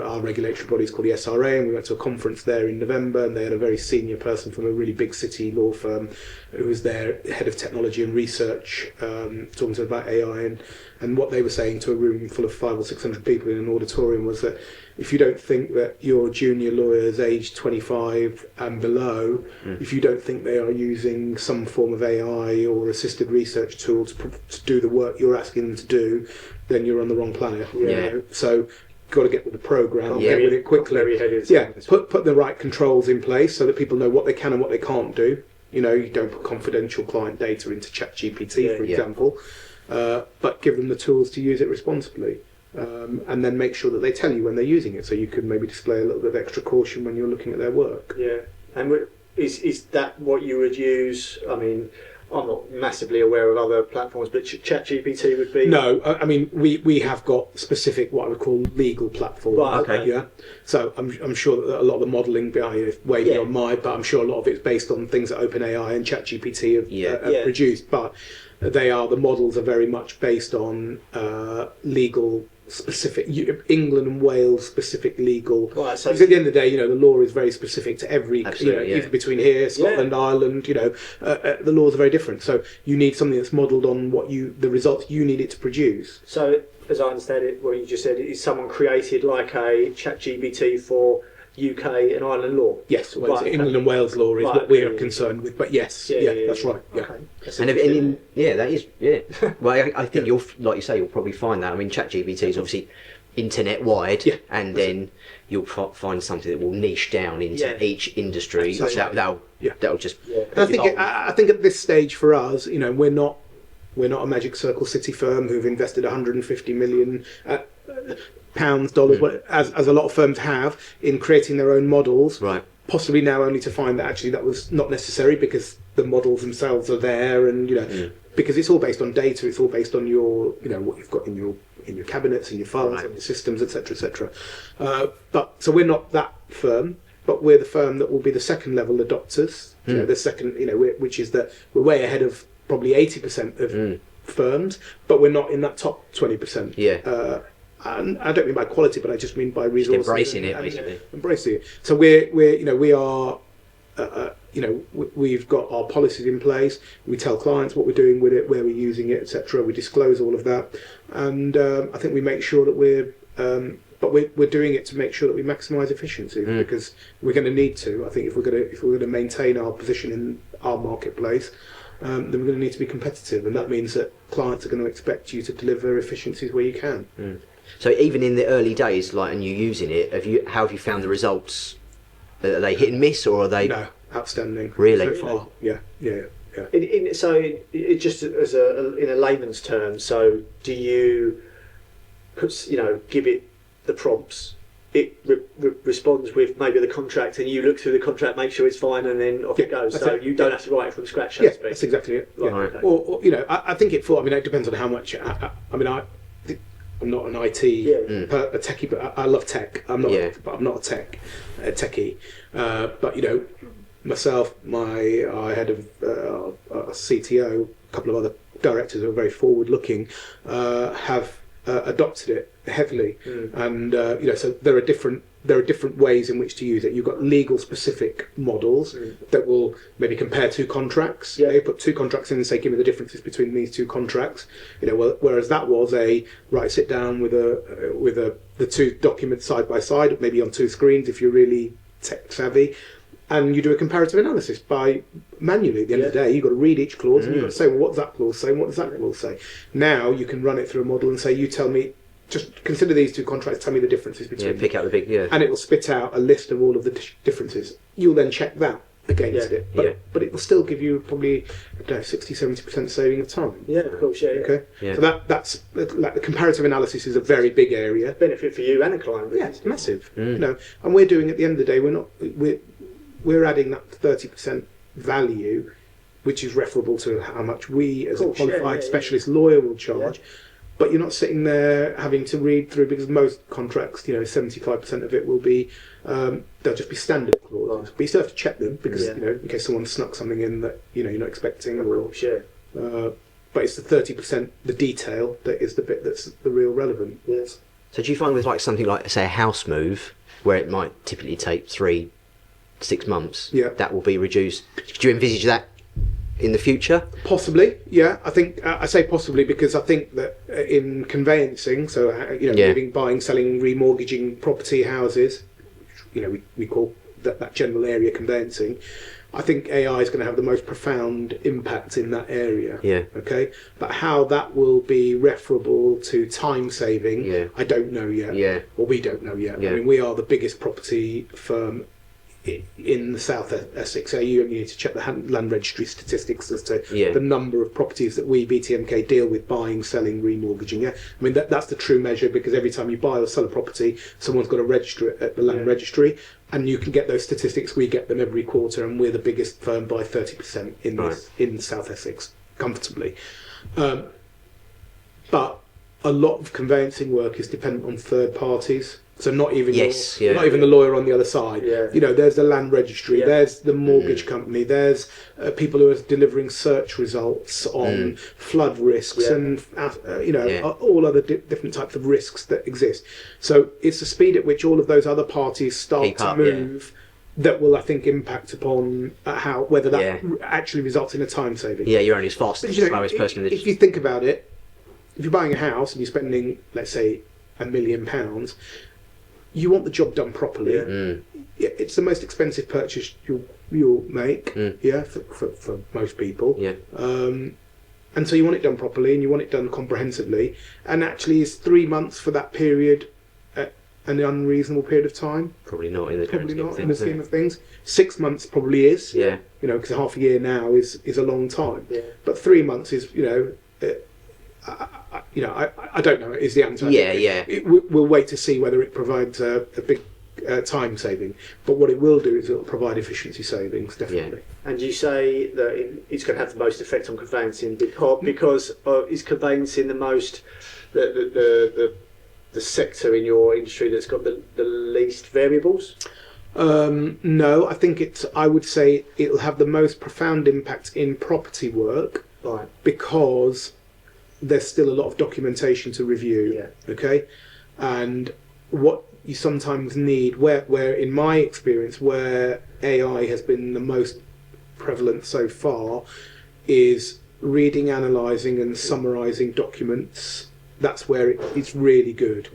Speaker 3: our regulatory body, it's called the SRA, and we went to a conference there in November, and they had a very senior person from a really big city law firm who was their head of technology and research, talking to them about AI, and what they were saying to a room full of 500 or 600 people in an auditorium was that if you don't think that your junior lawyers aged 25 and below, if you don't think they are using some form of AI or assisted research tool to do the work you're asking them to do, then you're on the wrong planet. Yeah. So got to get with the program, get with it quickly. Put the right controls in place so that people know what they can and what they can't do. You don't put confidential client data into ChatGPT, for example, but give them the tools to use it responsibly. And then make sure that they tell you when they're using it, so you can maybe display a little bit of extra caution when you're looking at their work.
Speaker 1: Yeah, and is that what you would use? I mean, I'm not massively aware of other platforms, but ChatGPT would be...
Speaker 3: No, I mean, we have got specific, what I would call legal platforms.
Speaker 1: Right, okay.
Speaker 3: Yeah. So I'm sure that a lot of the modelling behind it is way beyond mine, but I'm sure a lot of it's based on things that OpenAI and ChatGPT have produced. But the models are very much based on legal specific, England and Wales specific legal. Right, so because at the end of the day, the law is very specific to every, even between here, Scotland, Ireland, the laws are very different. So you need something that's modelled on the results you need it to produce.
Speaker 1: So, as I understand it, what you just said, is someone created like a ChatGPT for UK and Ireland law?
Speaker 3: Yes, well, England and Wales law is what we are concerned with. But yes, that's right. Yeah,
Speaker 1: okay. That's
Speaker 2: that is Well, I think you'll, like you say, you'll probably find that. I mean, ChatGPT is obviously internet wide, and then you'll find something that will niche down into each industry. That'll just.
Speaker 3: I think at this stage for us, we're not a Magic Circle City firm who've invested 150 million. Pounds, dollars, as a lot of firms have in creating their own models.
Speaker 2: Right.
Speaker 3: Possibly now only to find that actually that was not necessary because the models themselves are there, and because it's all based on data. It's all based on your what you've got in your cabinets, in your files, in your systems, etc., etc. But so we're not that firm, but we're the firm that will be the second level adopters. The second, which is that we're way ahead of probably 80% of firms, but we're not in that top 20%.
Speaker 2: Yeah.
Speaker 3: And I don't mean by quality, but I just mean by resources.
Speaker 2: Embracing it, basically.
Speaker 3: Embracing it. So we are, we've got our policies in place. We tell clients what we're doing with it, where we're using it, etc. We disclose all of that, and I think we make sure that we're doing it to make sure that we maximise efficiency because we're going to need to. I think if we're going to maintain our position in our marketplace. Then we're going to need to be competitive, and that means that clients are going to expect you to deliver efficiencies where you can.
Speaker 2: So even in the early days, and you using it, how have you found the results? Are they hit and miss, or are they?
Speaker 3: No, outstanding.
Speaker 2: Really?
Speaker 3: So far, yeah.
Speaker 1: So it just as in a layman's term. So do you give it the prompts? It responds with maybe the contract, and you look through the contract, make sure it's fine, and then off it goes. So you don't have to write it from scratch.
Speaker 3: That's exactly it.
Speaker 1: Right.
Speaker 3: Okay. Or I think it depends on how much. I'm not an IT a techie, but I love tech. I'm not a techie. But myself, I had a CTO, a couple of other directors who are very forward-looking, have adopted it heavily, and so there are different ways in which to use it. You've got legal specific models that will maybe compare two contracts. You put two contracts in and say, give me the differences between these two contracts. Whereas that was sit down with the two documents side by side, maybe on two screens if you're really tech savvy. And you do a comparative analysis by manually. At the end of the day, you've got to read each clause and you've got to say, well, what does that clause say and what does that clause say? Now you can run it through a model and say, you tell me, just consider these two contracts, tell me the differences between them.
Speaker 2: Pick out the big,
Speaker 3: and it will spit out a list of all of the differences. You'll then check that against it. But it will still give you probably 60-70% saving of time.
Speaker 1: Yeah, of course,
Speaker 3: Okay. Yeah. So that's like the comparative analysis is a very big area.
Speaker 1: Benefit for you and a client.
Speaker 3: Yeah, it's massive. And we're doing at the end of the day, we're adding that 30% value, which is referable to how much we as a qualified specialist lawyer will charge. But you're not sitting there having to read through, because most contracts, 75% of it will be, they'll just be standard clauses. But you still have to check them because, in case someone snuck something in that, you're not expecting. But it's the 30%, the detail, that is the bit that's the real relevant.
Speaker 1: Yes.
Speaker 2: So do you find with something like, say, a house move, where it might typically take 3-6 months, that will be reduced? Do you envisage that in the future?
Speaker 3: Possibly, yeah. I think I say possibly because I think that in conveyancing, so moving, buying, selling, remortgaging property, houses, we call that general area conveyancing. I think AI is going to have the most profound impact in that area.
Speaker 2: Yeah.
Speaker 3: Okay. But how that will be referable to time saving, I don't know yet.
Speaker 2: Yeah.
Speaker 3: Or we don't know yet.
Speaker 2: Yeah.
Speaker 3: I mean, we are the biggest property firm in the South Essex. So you only need to check the land registry statistics as to the number of properties that we BTMK deal with buying, selling, remortgaging. Yeah, I mean that's the true measure, because every time you buy or sell a property, someone's got to register it at the land registry, and you can get those statistics. We get them every quarter, and we're the biggest firm by 30% in South Essex comfortably. But a lot of conveyancing work is dependent on third parties. So not even not even the lawyer on the other side. Yeah. There's the land registry, there's the mortgage company, there's people who are delivering search results on flood risks and all other different types of risks that exist. So it's the speed at which all of those other parties start to move that will, I think, impact upon whether that actually results in a time saving.
Speaker 2: Yeah, you're only as fast as the slowest person in the
Speaker 3: If you think about it, if you're buying a house and you're spending, let's say, £1 million, you want the job done properly. It's the most expensive purchase you'll make, for most people. And so you want it done properly, and you want it done comprehensively. And actually, is 3 months for that period an unreasonable period of time?
Speaker 2: Probably not in the
Speaker 3: scheme of things. 6 months probably is.
Speaker 2: Yeah.
Speaker 3: You know, because half a year now is a long time.
Speaker 1: Yeah.
Speaker 3: But 3 months is, I don't know. Is the answer? We'll wait to see whether it provides a big time saving. But what it will do is it will provide efficiency savings, definitely.
Speaker 1: Yeah. And you say that it's going to have the most effect on conveyancing because is conveyancing the most the sector in your industry that's got the least variables?
Speaker 3: No, I think I would say it'll have the most profound impact in property work,
Speaker 1: right?
Speaker 3: Because there's still a lot of documentation to review.
Speaker 1: Yeah.
Speaker 3: Okay, and what you sometimes need, where in my experience, where AI has been the most prevalent so far, is reading, analysing, and summarising documents. That's where it's really good.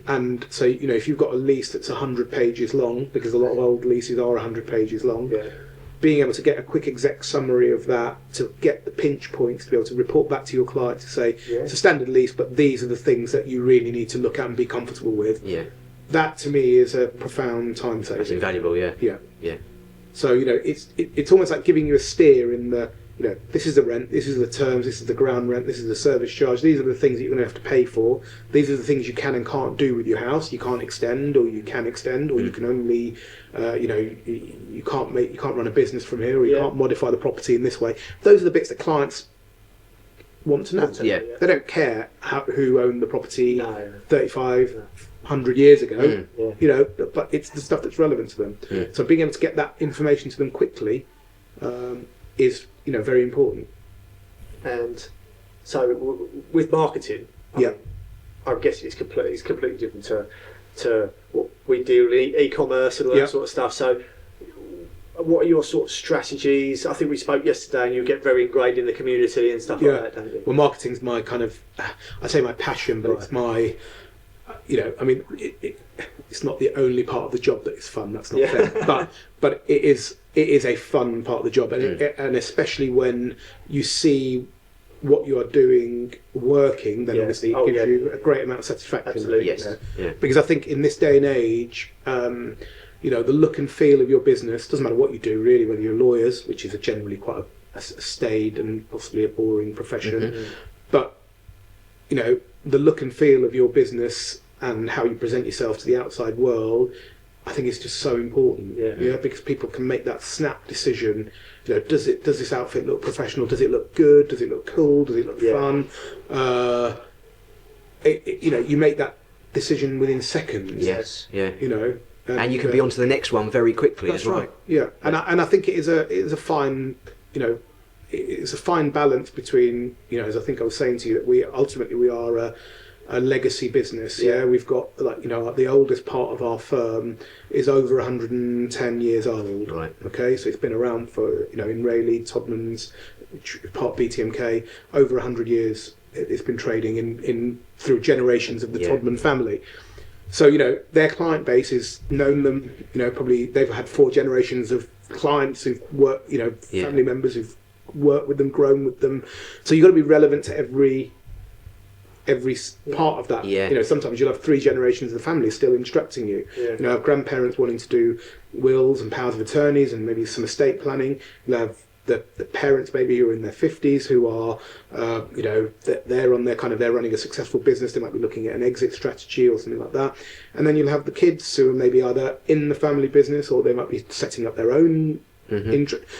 Speaker 3: And so, if you've got a lease that's 100 pages long, because a lot of old leases are 100 pages long, being able to get a quick exec summary of that, to get the pinch points, to be able to report back to your client to say, it's a standard lease, but these are the things that you really need to look at and be comfortable with.
Speaker 2: Yeah.
Speaker 3: That to me is a profound time saving.
Speaker 2: That's invaluable, yeah.
Speaker 3: Yeah. So, it's almost like giving you a steer in the, this is the rent, this is the terms, this is the ground rent, this is the service charge, these are the things that you're going to have to pay for, these are the things you can and can't do with your house. You can't extend, or you can extend, or you can only, you can't run a business from here, or you can't modify the property in this way. Those are the bits that clients want to know.
Speaker 2: Yeah.
Speaker 3: They don't care who owned the property 3,500 years ago, but it's the stuff that's relevant to them. So being able to get that information to them quickly is very important.
Speaker 1: And so with marketing, I'm guessing it's completely different to what we do in e-commerce and all that sort of stuff. So what are your sort of strategies? I think we spoke yesterday and you get very ingrained in the community and stuff like that, don't you?
Speaker 3: Well, marketing's my kind of, I say my passion, but it's my, it's not the only part of the job that is fun. That's not fair. But it is a fun part of the job, and and especially when you see what you are doing working, then obviously it gives you a great amount of satisfaction.
Speaker 1: Absolutely,
Speaker 3: Because I think in this day and age, the look and feel of your business doesn't matter what you do really, whether you're lawyers, which is generally quite a staid and possibly a boring profession, but the look and feel of your business and how you present yourself to the outside world, I think it's just so important. Because people can make that snap decision. Does this outfit look professional? Does it look good? Does it look cool? Does it look fun? You make that decision within seconds.
Speaker 2: Yes. Yeah.
Speaker 3: And
Speaker 2: you can be on to the next one very quickly as well.
Speaker 3: Right. Yeah. And I think it is a fine it's a fine balance between as I think I was saying to you, that we are a legacy business. We've got the oldest part of our firm is over 110 years old.
Speaker 2: Right.
Speaker 3: Okay, so it's been around for in Rayleigh, Todman's, part BTMK, over 100 years. It's been trading in through generations of the Todman family. So their client base has known them. Probably they've had 4 generations of clients who've worked. Family members who've worked with them, grown with them. So you've got to be relevant to every part of that. Sometimes you'll have 3 generations of the family still instructing you. You'll have grandparents wanting to do wills and powers of attorneys and maybe some estate planning. You'll have the parents maybe who are in their 50s who are they're on they're running a successful business. They might be looking at an exit strategy or something like that. And then you'll have the kids who are maybe either in the family business or they might be setting up their own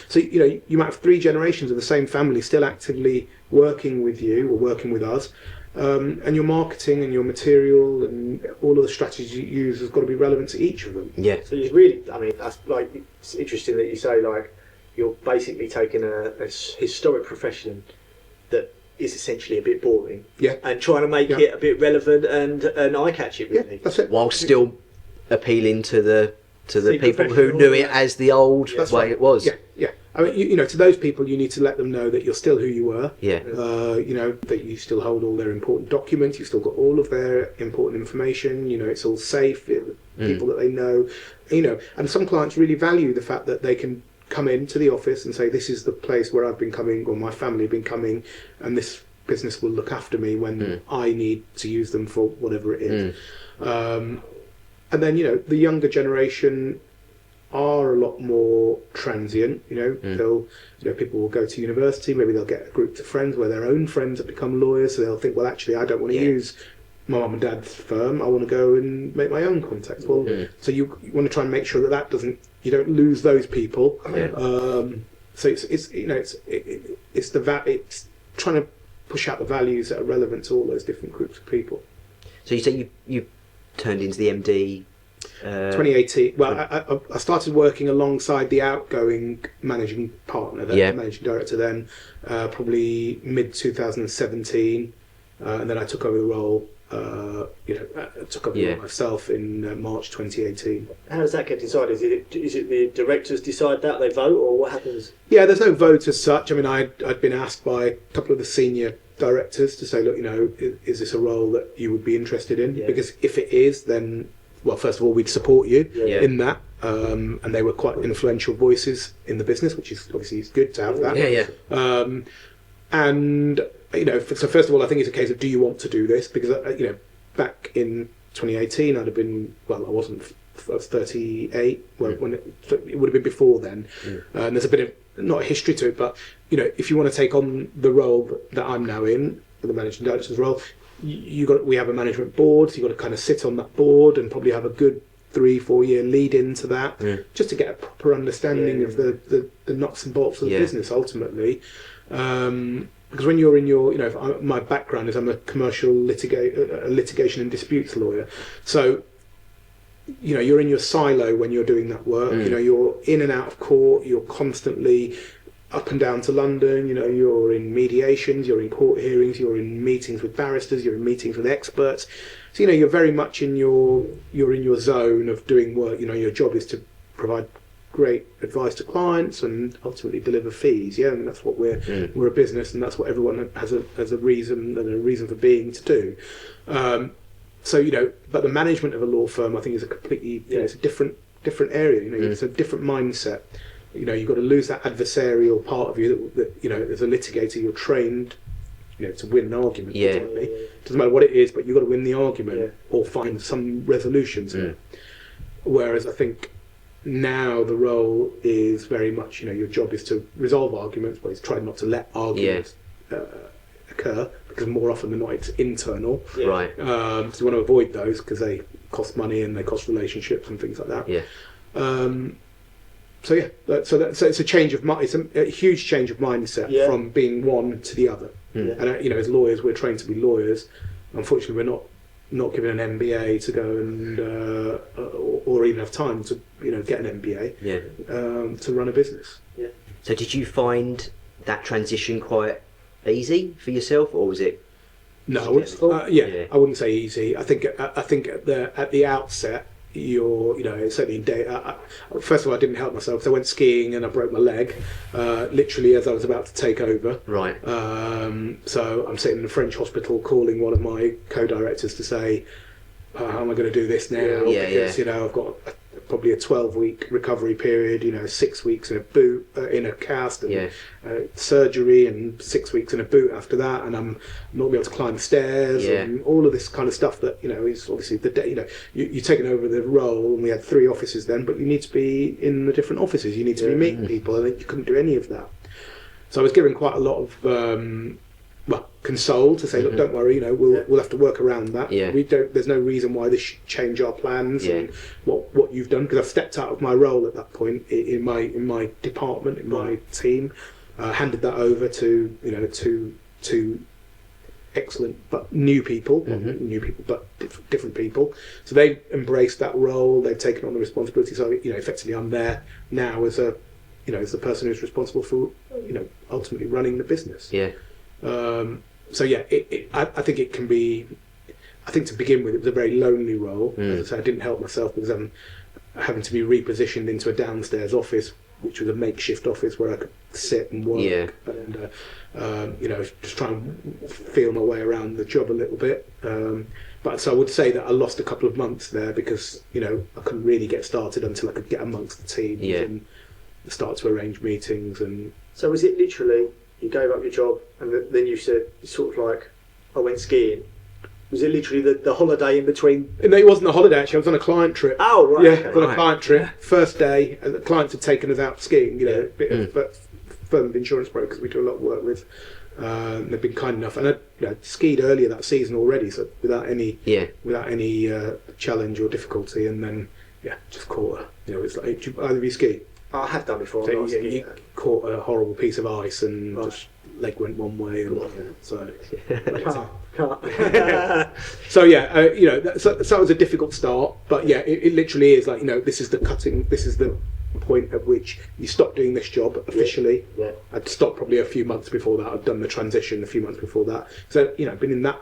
Speaker 3: so you might have 3 generations of the same family still actively working with you or working with us. And your marketing and your material and all of the strategies you use has got to be relevant to each of them.
Speaker 1: Yeah. So you really, that's it's interesting that you say you're basically taking a historic profession that is essentially a bit boring. And trying to make it a bit relevant and eye-catching, really.
Speaker 3: Yeah, that's it.
Speaker 2: While still appealing to the people who knew it as the old way it was.
Speaker 3: Yeah. To those people, you need to let them know that you're still who you were. That you still hold all their important documents. You've still got all of their important information. It's all safe. people that they know, and some clients really value the fact that they can come into the office and say, this is the place where I've been coming, or my family have been coming, and this business will look after me when I need to use them for whatever it is. And then, the younger generation are a lot more transient. They'll, people will go to university, maybe they'll get a group of friends where their own friends have become lawyers, so they'll think, well, actually, I don't want to use my mum and dad's firm, I want to go and make my own contacts. Well, so you want to try and make sure that doesn't, you don't lose those people. So it's trying to push out the values that are relevant to all those different groups of people.
Speaker 2: So you say you turned into the MD
Speaker 3: 2018. Well, I started working alongside the outgoing managing partner, managing director then, probably mid 2017, and then I took over the role. Took over the role myself in March 2018.
Speaker 1: How does that get decided? Is it the directors decide that, they vote, or what happens?
Speaker 3: Yeah, there's no vote as such. I mean, I'd been asked by a couple of the senior directors to say, look, is this a role that you would be interested in? Because if it is, then, well, first of all, we'd support you in that. And they were quite influential voices in the business, which is obviously good to have that. And so first of all, I think it's a case of, do you want to do this? Because back in 2018, I'd have been, well, I wasn't, I was 38. Well, when it would have been before then. And there's a bit of, not a history to it, but if you want to take on the role that I'm now in, the managing director's role, we have a management board, so you've got to kind of sit on that board and probably have a good 3-4 year lead into that, just to get a proper understanding of the nuts and bolts of the business ultimately. Because when you're in your, my background is I'm a commercial litigation and disputes lawyer, so you're in your silo when you're doing that work. You're in and out of court, you're constantly up and down to London, you're in mediations, you're in court hearings, you're in meetings with barristers, you're in meetings with experts. So you're very much in your zone of doing work. Your job is to provide great advice to clients and ultimately deliver fees. And that's what we're a business, and that's what everyone has a reason and a reason for being to do. But the management of a law firm, I think, is a completely it's a different area. It's a different mindset. You've got to lose that adversarial part of you that as a litigator you're trained to win an argument. Doesn't matter what it is, but you've got to win the argument or find some resolution to it. Whereas I think now the role is very much your job is to resolve arguments, but it's trying not to let arguments occur, because more often than not it's internal.
Speaker 2: So you want
Speaker 3: to avoid those because they cost money and they cost relationships and things like that. So it's a change of it's a huge change of mindset from being one to the other. And as lawyers, we're trained to be lawyers. Unfortunately, we're not given an MBA to go and or even have time to get an MBA to run a business.
Speaker 2: So did you find that transition quite easy for yourself, or was it?
Speaker 3: No, I wouldn't say easy. I think at the outset, certainly in day. First of all, I didn't help myself, so I went skiing and I broke my leg, literally as I was about to take over. So I'm sitting in a French hospital calling one of my co-directors to say, how am I going to do this now? Because I've got probably a 12-week recovery period. 6 weeks in a boot, in a cast, and surgery, and 6 weeks in a boot after that, and I'm not going to be able to climb stairs, and all of this kind of stuff that is obviously the day. You're taking over the role, and we had 3 offices then, but you need to be in the different offices. You need to be meeting people, and you couldn't do any of that. So I was given quite a lot of console to say, look, don't worry, we'll have to work around that. There's no reason why this should change our plans and what you've done, because I've stepped out of my role at that point in my department, in my team, handed that over to two excellent but new people, but different people. So they've embraced that role, they've taken on the responsibility. So effectively I'm there now as a as the person who's responsible for ultimately running the business. I think it can be. I think to begin with, it was a very lonely role. As I say, I didn't help myself because I'm having to be repositioned into a downstairs office which was a makeshift office where I could sit and work and just try and feel my way around the job a little bit. But so I would say that I lost a couple of months there because I couldn't really get started until I could get amongst the team and start to arrange meetings. And
Speaker 1: so was it literally you gave up your job and then you said sort of like I went skiing? Was it literally the holiday in between?
Speaker 3: No, it wasn't a holiday actually. I was on a client trip.
Speaker 1: Oh right.
Speaker 3: Yeah,
Speaker 1: okay.
Speaker 3: I was on a client trip. First day, and the clients had taken us out skiing. But firm of insurance brokers we do a lot of work with. They've been kind enough, and I skied earlier that season already, so without any challenge or difficulty. And then just caught it's like either of you ski.
Speaker 1: I have done before.
Speaker 3: So, you caught a horrible piece of ice and just leg went one way, and so. So that was a difficult start, but it literally is like this is the point at which you stop doing this job officially. I'd stopped probably a few months before that. I'd done the transition a few months before that, so I've been in that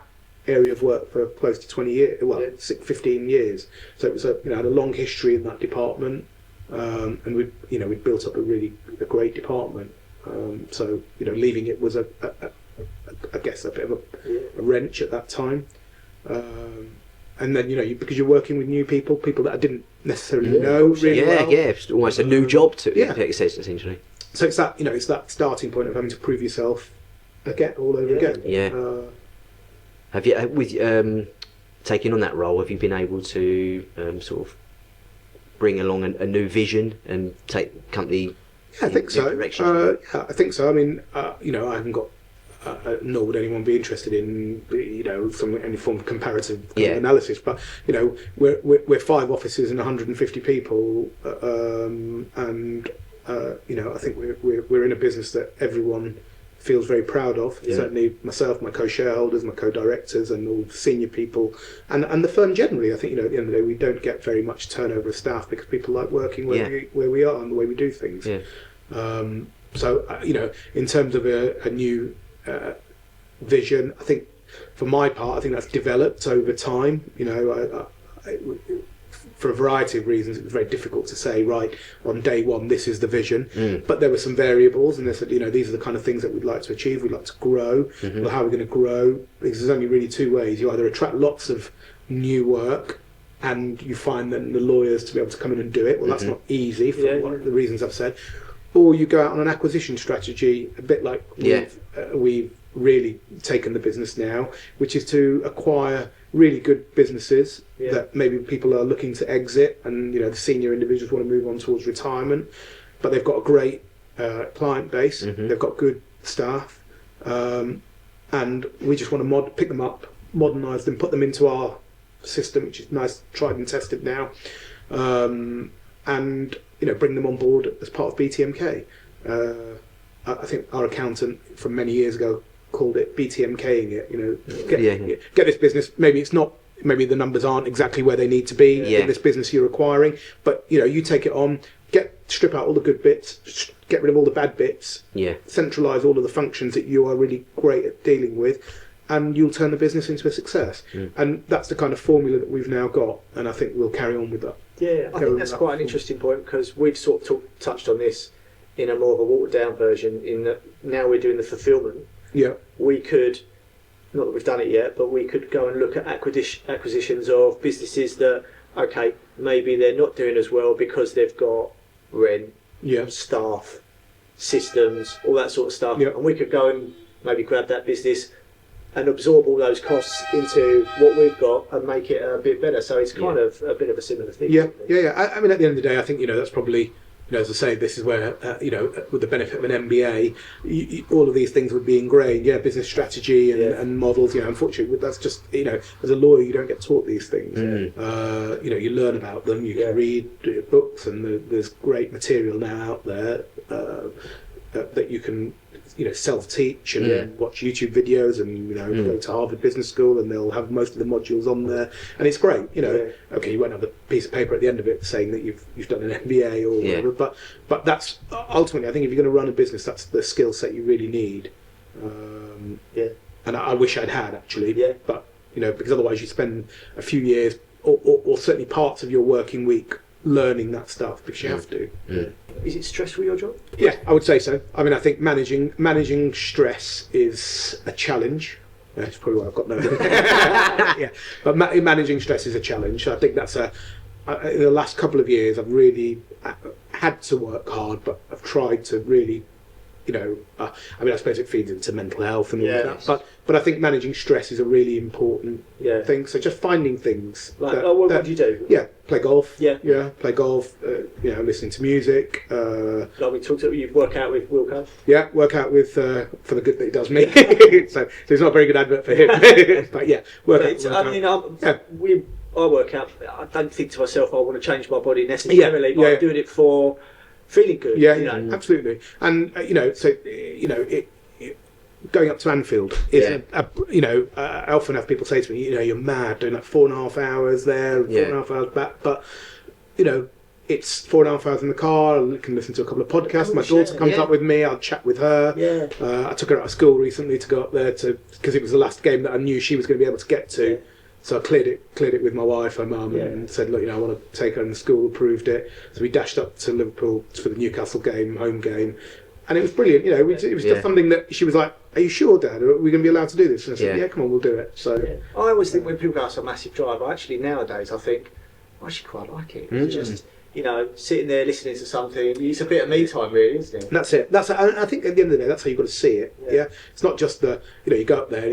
Speaker 3: area of work for close to 20 years, 15 years. So it was had a long history in that department, and we'd built up a great department. So leaving it was I guess a bit of a wrench at that time, and then because you're working with new people that I didn't necessarily know really well.
Speaker 2: It's almost a new job to essentially.
Speaker 3: So it's that it's that starting point of having to prove yourself all over again.
Speaker 2: Have you with taking on that role? Have you been able to sort of bring along a new vision and take the company?
Speaker 3: I think so. I think so. I mean, I haven't got, nor would anyone be interested in, any form of comparative analysis. But we're 5 offices and 150 people, and I think we're in a business that everyone feels very proud of. Certainly myself, my co-shareholders, my co-directors, and all the senior people, and the firm generally. I think at the end of the day, we don't get very much turnover of staff because people like working where we are and the way we do things. So in terms of a new vision, I think for my part, I think that's developed over time. For a variety of reasons, it was very difficult to say, right, on day one, this is the vision. But there were some variables, and they said, these are the kind of things that we'd like to achieve. We'd like to grow. Well, how are we going to grow? Because there's only really 2 ways. You either attract lots of new work, and you find that the lawyers to be able to come in and do it. Well, that's not easy for the reasons I've said. Or you go out on an acquisition strategy, a bit like we've really taken the business now, which is to acquire really good businesses that maybe people are looking to exit, and the senior individuals want to move on towards retirement, but they've got a great client base, they've got good staff, and we just want to pick them up, modernise them, put them into our system, which is nice, tried and tested now, and bring them on board as part of BTMK. I think our accountant from many years ago called it BTMKing it. Get this business. Maybe it's not. Maybe the numbers aren't exactly where they need to be in this business you're acquiring. But you take it on. Strip out all the good bits. Get rid of all the bad bits. Centralise all of the functions that you are really great at dealing with, and you'll turn the business into a success. And that's the kind of formula that we've now got, and I think we'll carry on with that.
Speaker 1: I think that's quite an interesting point, because we've sort of touched on this in a more of a watered down version, in that now we're doing the fulfilment. We could, not that we've done it yet, but we could go and look at acquisitions of businesses that, maybe they're not doing as well because they've got rent, staff, systems, all that sort of stuff. And we could go and maybe grab that business and absorb all those costs into what we've got and make it a bit better. So it's kind of a bit of a similar thing.
Speaker 3: I mean, at the end of the day, I think that's probably, as I say, this is where with the benefit of an MBA, all of these things would be ingrained. Business strategy and models. Unfortunately, that's just as a lawyer, you don't get taught these things. You learn about them. You can read books, and there's great material now out there that you can self-teach and watch YouTube videos, and go to Harvard Business School, and they'll have most of the modules on there, and it's great. Okay, you won't have a piece of paper at the end of it saying that you've done an MBA or whatever, but that's ultimately, I think, if you're going to run a business, that's the skill set you really need. And I wish I'd had actually, but because otherwise you spend a few years or certainly parts of your working week learning that stuff because you have to.
Speaker 1: Is it stressful, your job?
Speaker 3: Yeah, I would say so. I mean, I think managing stress is a challenge. That's probably why I've got no. Yeah, but managing stress is a challenge. I think that's in the last couple of years, I've really had to work hard, but I've tried to really, I mean, I suppose it feeds into mental health and all that. But I think managing stress is a really important thing. So just finding things.
Speaker 1: Like, what do you do?
Speaker 3: Yeah, play golf.
Speaker 1: Yeah,
Speaker 3: play golf. Listening to music.
Speaker 1: Like we talked about, you work out with Wilco.
Speaker 3: Yeah, work out with for the good that he does me. so it's not a very good advert for him. But yeah, work out.
Speaker 1: I work out. I don't think to myself, I want to change my body necessarily. But I'm doing it for feeling good.
Speaker 3: Absolutely. And going up to Anfield is I often have people say to me, you're mad doing like 4.5 hours there, 4.5 hours back, but it's 4.5 hours in the car. I can listen to a couple of podcasts. My daughter comes up with me. I'll chat with her. I took her out of school recently to go up there because it was the last game that I knew she was going to be able to get to. So I cleared it with my wife, her mum, and said, look, I want to take her in the school. Approved it. So we dashed up to Liverpool for the Newcastle game, home game, and it was brilliant. It was just something that she was like, "Are you sure, Dad? Are we going to be allowed to do this?" And I said, "Yeah, come on, we'll do it." So
Speaker 1: I always think when people go out on a massive drive, actually nowadays I think I actually quite like it. It's just sitting there listening to something. It's a bit of me time, really, isn't it?
Speaker 3: That's it. I think at the end of the day, that's how you've got to see it. Yeah, it's not just you go up there and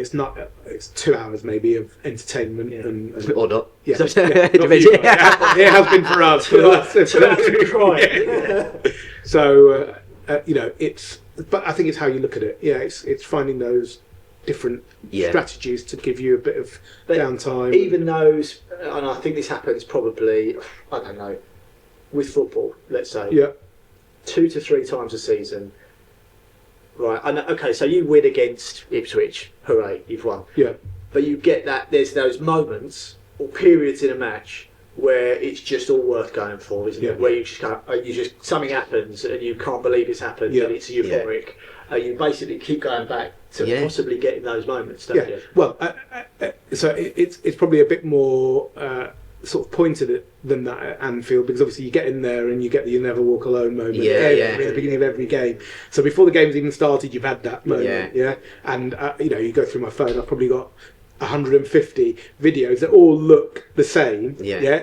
Speaker 3: it's 2 hours maybe of entertainment and
Speaker 2: or not.
Speaker 3: Yeah, not for you, it has been for us.
Speaker 1: 2 hours of crying.
Speaker 3: So but I think it's how you look at it. Yeah, it's finding those different strategies to give you a bit of downtime.
Speaker 1: Even those, and I think this happens probably, I don't know, with football, let's say, 2 to 3 times a season, right? And okay, so you win against Ipswich, hooray, you've won.
Speaker 3: Yeah.
Speaker 1: But you get that there's those moments or periods in a match where it's just all worth going for, isn't it? Where you just something happens and you can't believe it's happened, and it's euphoric. You basically keep going back to possibly getting those moments, don't you?
Speaker 3: Well, so it's probably a bit more sort of pointed than that at Anfield, because obviously you get in there and you get the "you never walk alone" moment at the beginning of every game. So before the game's even started, you've had that moment, and you go through my phone, I've probably got 150 videos that all look the same.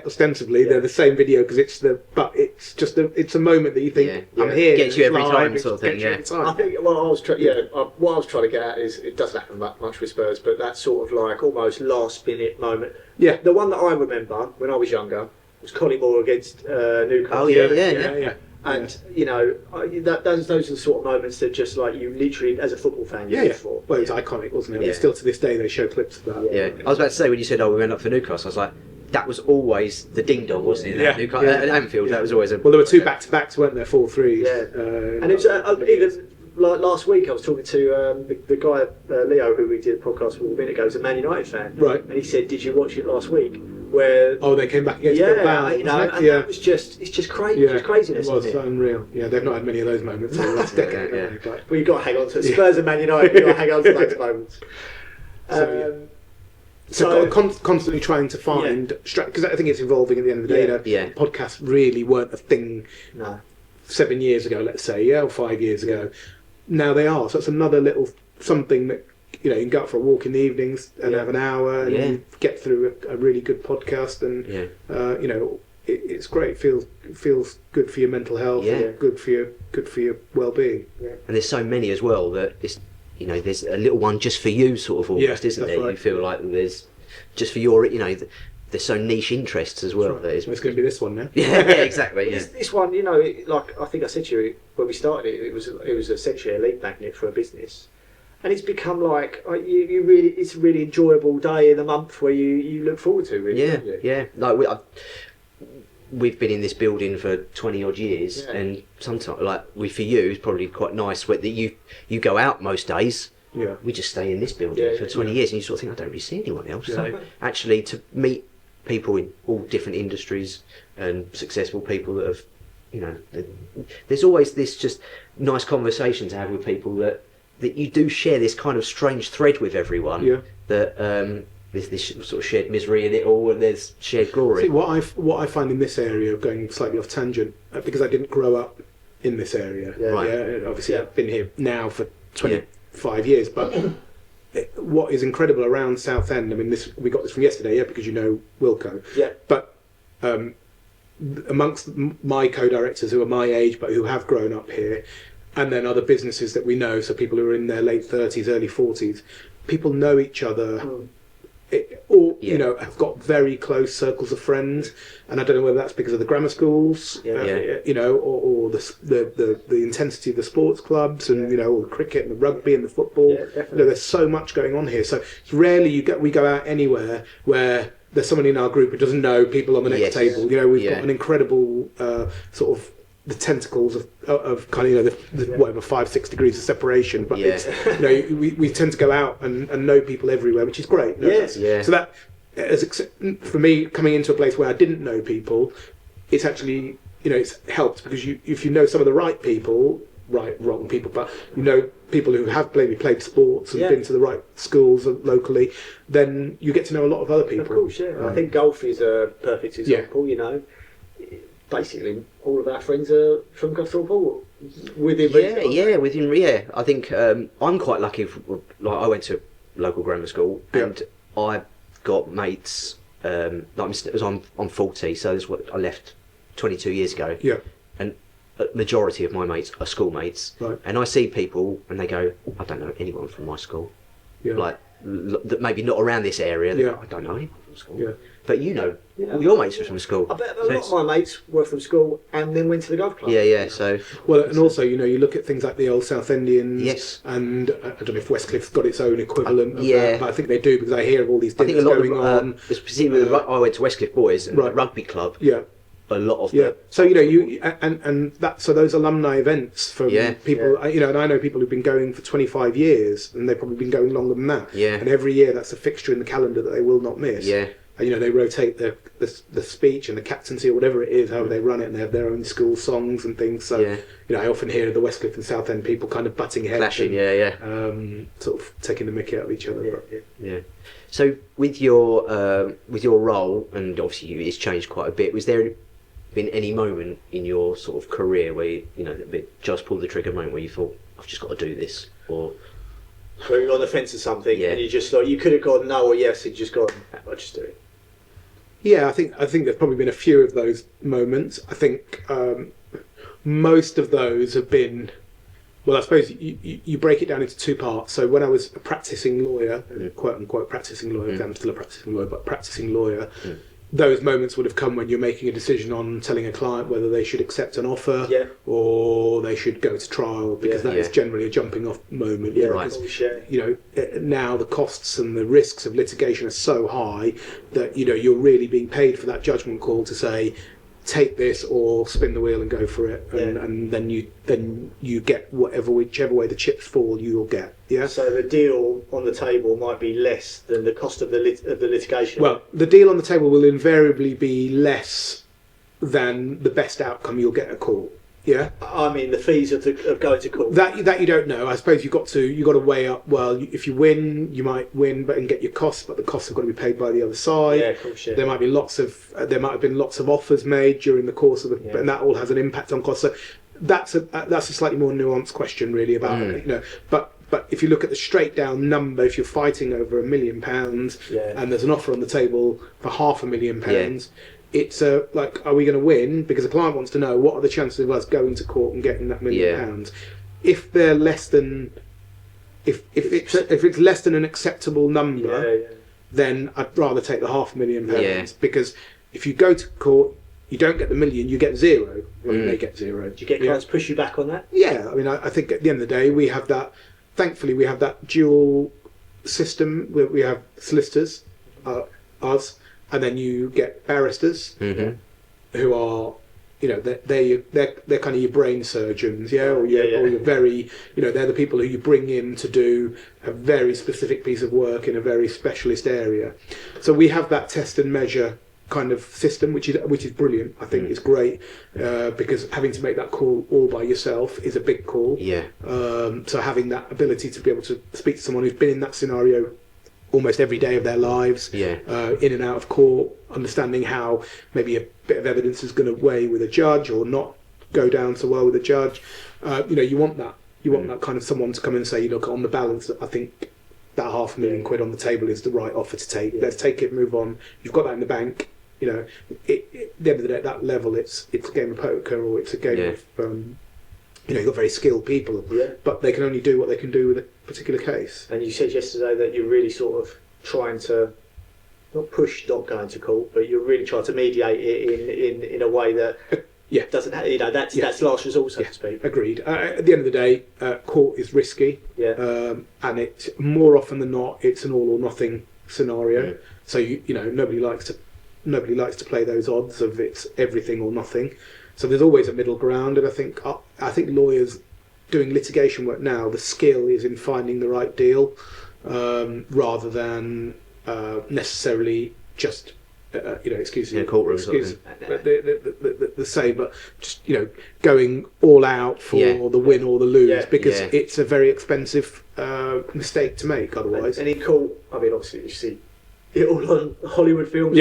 Speaker 3: Ostensibly they're the same video because it's a moment that you think I'm here.
Speaker 2: Gets you every time, sort of thing.
Speaker 1: I think what I was trying to get at is, it doesn't happen much with Spurs, but that sort of like almost last minute moment. The one that I remember when I was younger was Collymore against Newcastle. And those are the sort of moments that just like you literally, as a football fan, you live for.
Speaker 3: Well, it's iconic, wasn't it? It's still to this day they show clips of that.
Speaker 2: I was about to say, when you said, we went up for Newcastle, I was like, that was always the ding dong, wasn't it? Newcastle, at Anfield, that was always
Speaker 3: well, there were 2 back-to-backs, weren't there? 4-3s.
Speaker 1: And it was even like last week I was talking to the guy Leo, who we did a podcast with a minute ago, was a Man United fan,
Speaker 3: right?
Speaker 1: And he said, "Did you watch it last week?" Where
Speaker 3: they came back against Bill Bowles,
Speaker 1: that was it's just crazy, just craziness.
Speaker 3: It was unreal. They've not had many of those moments in the last decade.
Speaker 1: Well, you've got to hang on to it. Spurs and Man United, you've got to hang on to those moments.
Speaker 3: So constantly trying to find, because I think it's evolving at the end of the day. Podcasts really weren't a thing 7 years ago, let's say, or 5 years ago. Now they are. So it's another little something that you can go out for a walk in the evenings and have an hour and you get through a really good podcast, and it's great. Feels good for your mental health. Good for your well-being.
Speaker 2: And there's so many as well that it's there's a little one just for you, sort of almost, isn't there? Right. You feel like there's just for your there's so niche interests as well.
Speaker 3: Right. It's going to be this one now.
Speaker 2: Exactly.
Speaker 1: This one, like I think I said to you when we started it was essentially a lead magnet for a business, and it's become like it's a really enjoyable day in the month where you look forward to. Really,
Speaker 2: Like we've been in this building for 20 odd years, and sometimes for you it's probably quite nice that you go out most days. We just stay in this building for 20 years, and you sort of think, I don't really see anyone else. So actually, to meet people in all different industries and successful people that have, there's always this just nice conversation to have with people that you do share this kind of strange thread with everyone. That there's this sort of shared misery in it all, and there's shared glory.
Speaker 3: See, what I find in this area, going slightly off tangent, because I didn't grow up in this area.
Speaker 2: Right.
Speaker 3: Obviously, I've been here now for 25 years, but what is incredible around Southend, I mean, we got this from yesterday, because you know Wilco.
Speaker 1: Yeah.
Speaker 3: But amongst my co-directors who are my age but who have grown up here, and then other businesses that we know, so people who are in their late 30s, early 40s, people know each other. You know, have got very close circles of friends, and I don't know whether that's because of the grammar schools, you know, or the intensity of the sports clubs, and you know, all the cricket and the rugby and the football.
Speaker 1: Yeah,
Speaker 3: you know, there's so much going on here. So it's rarely we go out anywhere where there's someone in our group who doesn't know people on the next table. You know, we've got an incredible sort of the tentacles of kind of, you know, the whatever 5-6 degrees of separation, but it's, you know, we tend to go out and know people everywhere, which is great. You know, so that for me, coming into a place where I didn't know people, it's actually, you know, it's helped, because if you know some of the right people, wrong people, but you know people who have maybe played sports and been to the right schools locally, then you get to know a lot of other people.
Speaker 1: Of course, I think golf is a perfect example. You know, basically all of our friends are from Thorpe within
Speaker 2: I think I'm quite lucky. Like, I went to local grammar school, and I got mates. I'm 40, so that's what I left 22 years ago. Yeah, and a majority of my mates are schoolmates, and I see people and they go, I don't know anyone from my school. Like, that maybe not around this area. I don't know anyone from school. But you know, all your mates are from school.
Speaker 1: I bet a lot of my mates were from school and then went to the golf club.
Speaker 2: So...
Speaker 3: Well, and also, you know, you look at things like the old Southendians, and I don't know if Westcliffe's got its own equivalent of that, but I think they do, because I hear of all these dinners going on.
Speaker 2: I went to Westcliff Boys, and the rugby club. A lot of
Speaker 3: so you know, and that, so those alumni events from people, you know, and I know people who've been going for 25 years, and they've probably been going longer than that. And every year that's a fixture in the calendar that they will not miss. And, you know, they rotate the speech and the captaincy or whatever it is, however they run it, and they have their own school songs and things. So you know, I often hear the Westcliff and Southend people kind of butting heads,
Speaker 2: clashing,
Speaker 3: sort of taking the mickey out of each other.
Speaker 2: So with your role, and obviously it's changed quite a bit, was there been any moment in your sort of career where you know, just pulled the trigger moment where you thought, I've just got to do this, or
Speaker 1: where you're on the fence of something and you just thought you could have gone no or yes, and just gone, I'll just do it?
Speaker 3: Yeah, I think there's probably been a few of those moments. I think most of those have been, well, I suppose you break it down into two parts. So when I was a practicing lawyer, quote unquote practicing lawyer, I'm still a practicing lawyer, but practicing lawyer, those moments would have come when you're making a decision on telling a client whether they should accept an offer or they should go to trial, because that is generally a jumping off moment. You know, now the costs and the risks of litigation are so high that, you know, you're really being paid for that judgment call to say, take this or spin the wheel and go for it, and then you get whichever way the chips fall, you'll get.
Speaker 1: So the deal on the table might be less than the cost of the litigation.
Speaker 3: Well, the deal on the table will invariably be less than the best outcome you'll get at court.
Speaker 1: I mean, the fees of going to court.
Speaker 3: That you don't know. I suppose you've got to weigh up. Well, if you win, you might win, and get your costs, but the costs have got to be paid by the other side.
Speaker 1: Of course,
Speaker 3: There might be there might have been lots of offers made during the course of and that all has an impact on costs. So that's a slightly more nuanced question, really, about you know. But if you look at the straight down number, if you're fighting over £1 million and there's an offer on the table for £500,000. It's like, are we going to win? Because the client wants to know, what are the chances of us going to court and getting that £1 million? If they're less than, if it's less than an acceptable number, then I'd rather take the £500,000, because if you go to court, you don't get the £1 million, you get zero. Well, they get zero.
Speaker 1: Do you get clients push you back on that?
Speaker 3: Yeah, I mean, I think at the end of the day, we have that. Thankfully, we have that dual system where we have solicitors, us. And then you get barristers who are, you know, they're kind of your brain surgeons, or you're very, you know, they're the people who you bring in to do a very specific piece of work in a very specialist area. So we have that test and measure kind of system, which is brilliant. I think it's great, because having to make that call all by yourself is a big call. So having that ability to be able to speak to someone who's been in that scenario almost every day of their lives, in and out of court, understanding how maybe a bit of evidence is going to weigh with a judge or not go down so well with a judge. You want that. You want that kind of someone to come and say, look, on the balance, I think that £500,000 on the table is the right offer to take. Let's take it, move on. You've got that in the bank. At the end of the day, at that level, it's a game of poker, or it's a game of you've got very skilled people, but they can only do what they can do with a particular case.
Speaker 1: And you said yesterday that you're really sort of trying to not push not going to court, but you're really trying to mediate it in a way that doesn't that's last resort, so to speak.
Speaker 3: Agreed. At the end of the day, court is risky, and it's more often than not it's an all or nothing scenario. So nobody likes to play those odds of it's everything or nothing. So there's always a middle ground, and I think lawyers doing litigation work now, the skill is in finding the right deal, rather than necessarily just
Speaker 2: courtroom
Speaker 3: the same, but just going all out for the win or the lose, because it's a very expensive mistake to make otherwise.
Speaker 1: And in court, I mean, obviously you see it all on Hollywood films.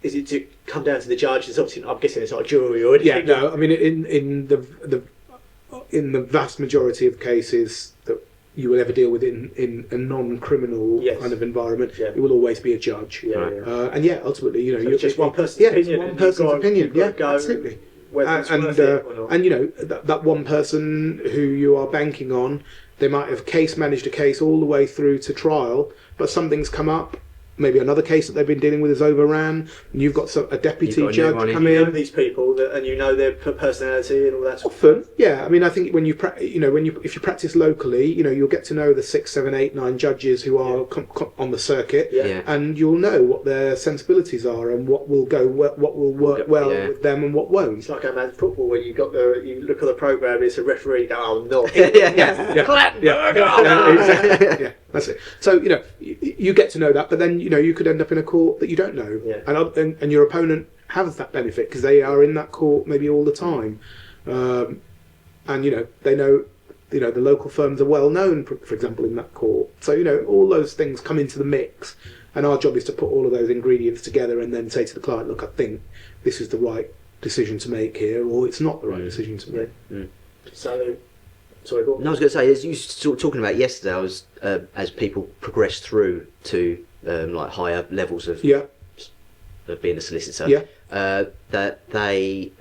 Speaker 1: Is it to come down to the judge? It's obviously, I'm guessing it's not a jury or anything.
Speaker 3: Yeah, no. I mean, in the vast majority of cases that you will ever deal with in a non-criminal kind of envornment, it will always be a judge. And ultimately,
Speaker 1: so you're just one person's opinion.
Speaker 3: One person's opinion. Yeah, absolutely.
Speaker 1: And
Speaker 3: that one person who you are banking on, they might have managed a case all the way through to trial, but something's come up. Maybe another case that they've been dealing with is overran, and you've got a deputy judge come in.
Speaker 1: You know these people, and you know their personality and all that.
Speaker 3: Often, I mean, I think when if you practice locally, you'll get to know the 6, 7, 8, 9 judges who are on the circuit, and you'll know what their sensibilities are and what will work well with them and what won't.
Speaker 1: It's like going back to football when you look at the programme, it's a referee. Oh no!
Speaker 3: Exactly. That's it. So you get to know that, but then you could end up in a court that you don't know, and your opponent has that benefit because they are in that court maybe all the time, and they know the local firms are well known, for example, in that court. So all those things come into the mix, and our job is to put all of those ingredients together and then say to the client, look, I think this is the right decision to make here, or it's not the right decision to make.
Speaker 1: So. Sorry, go on.
Speaker 2: No, I was going to say, as you were talking about yesterday, I was as people progress through to like higher levels of being a solicitor, that they,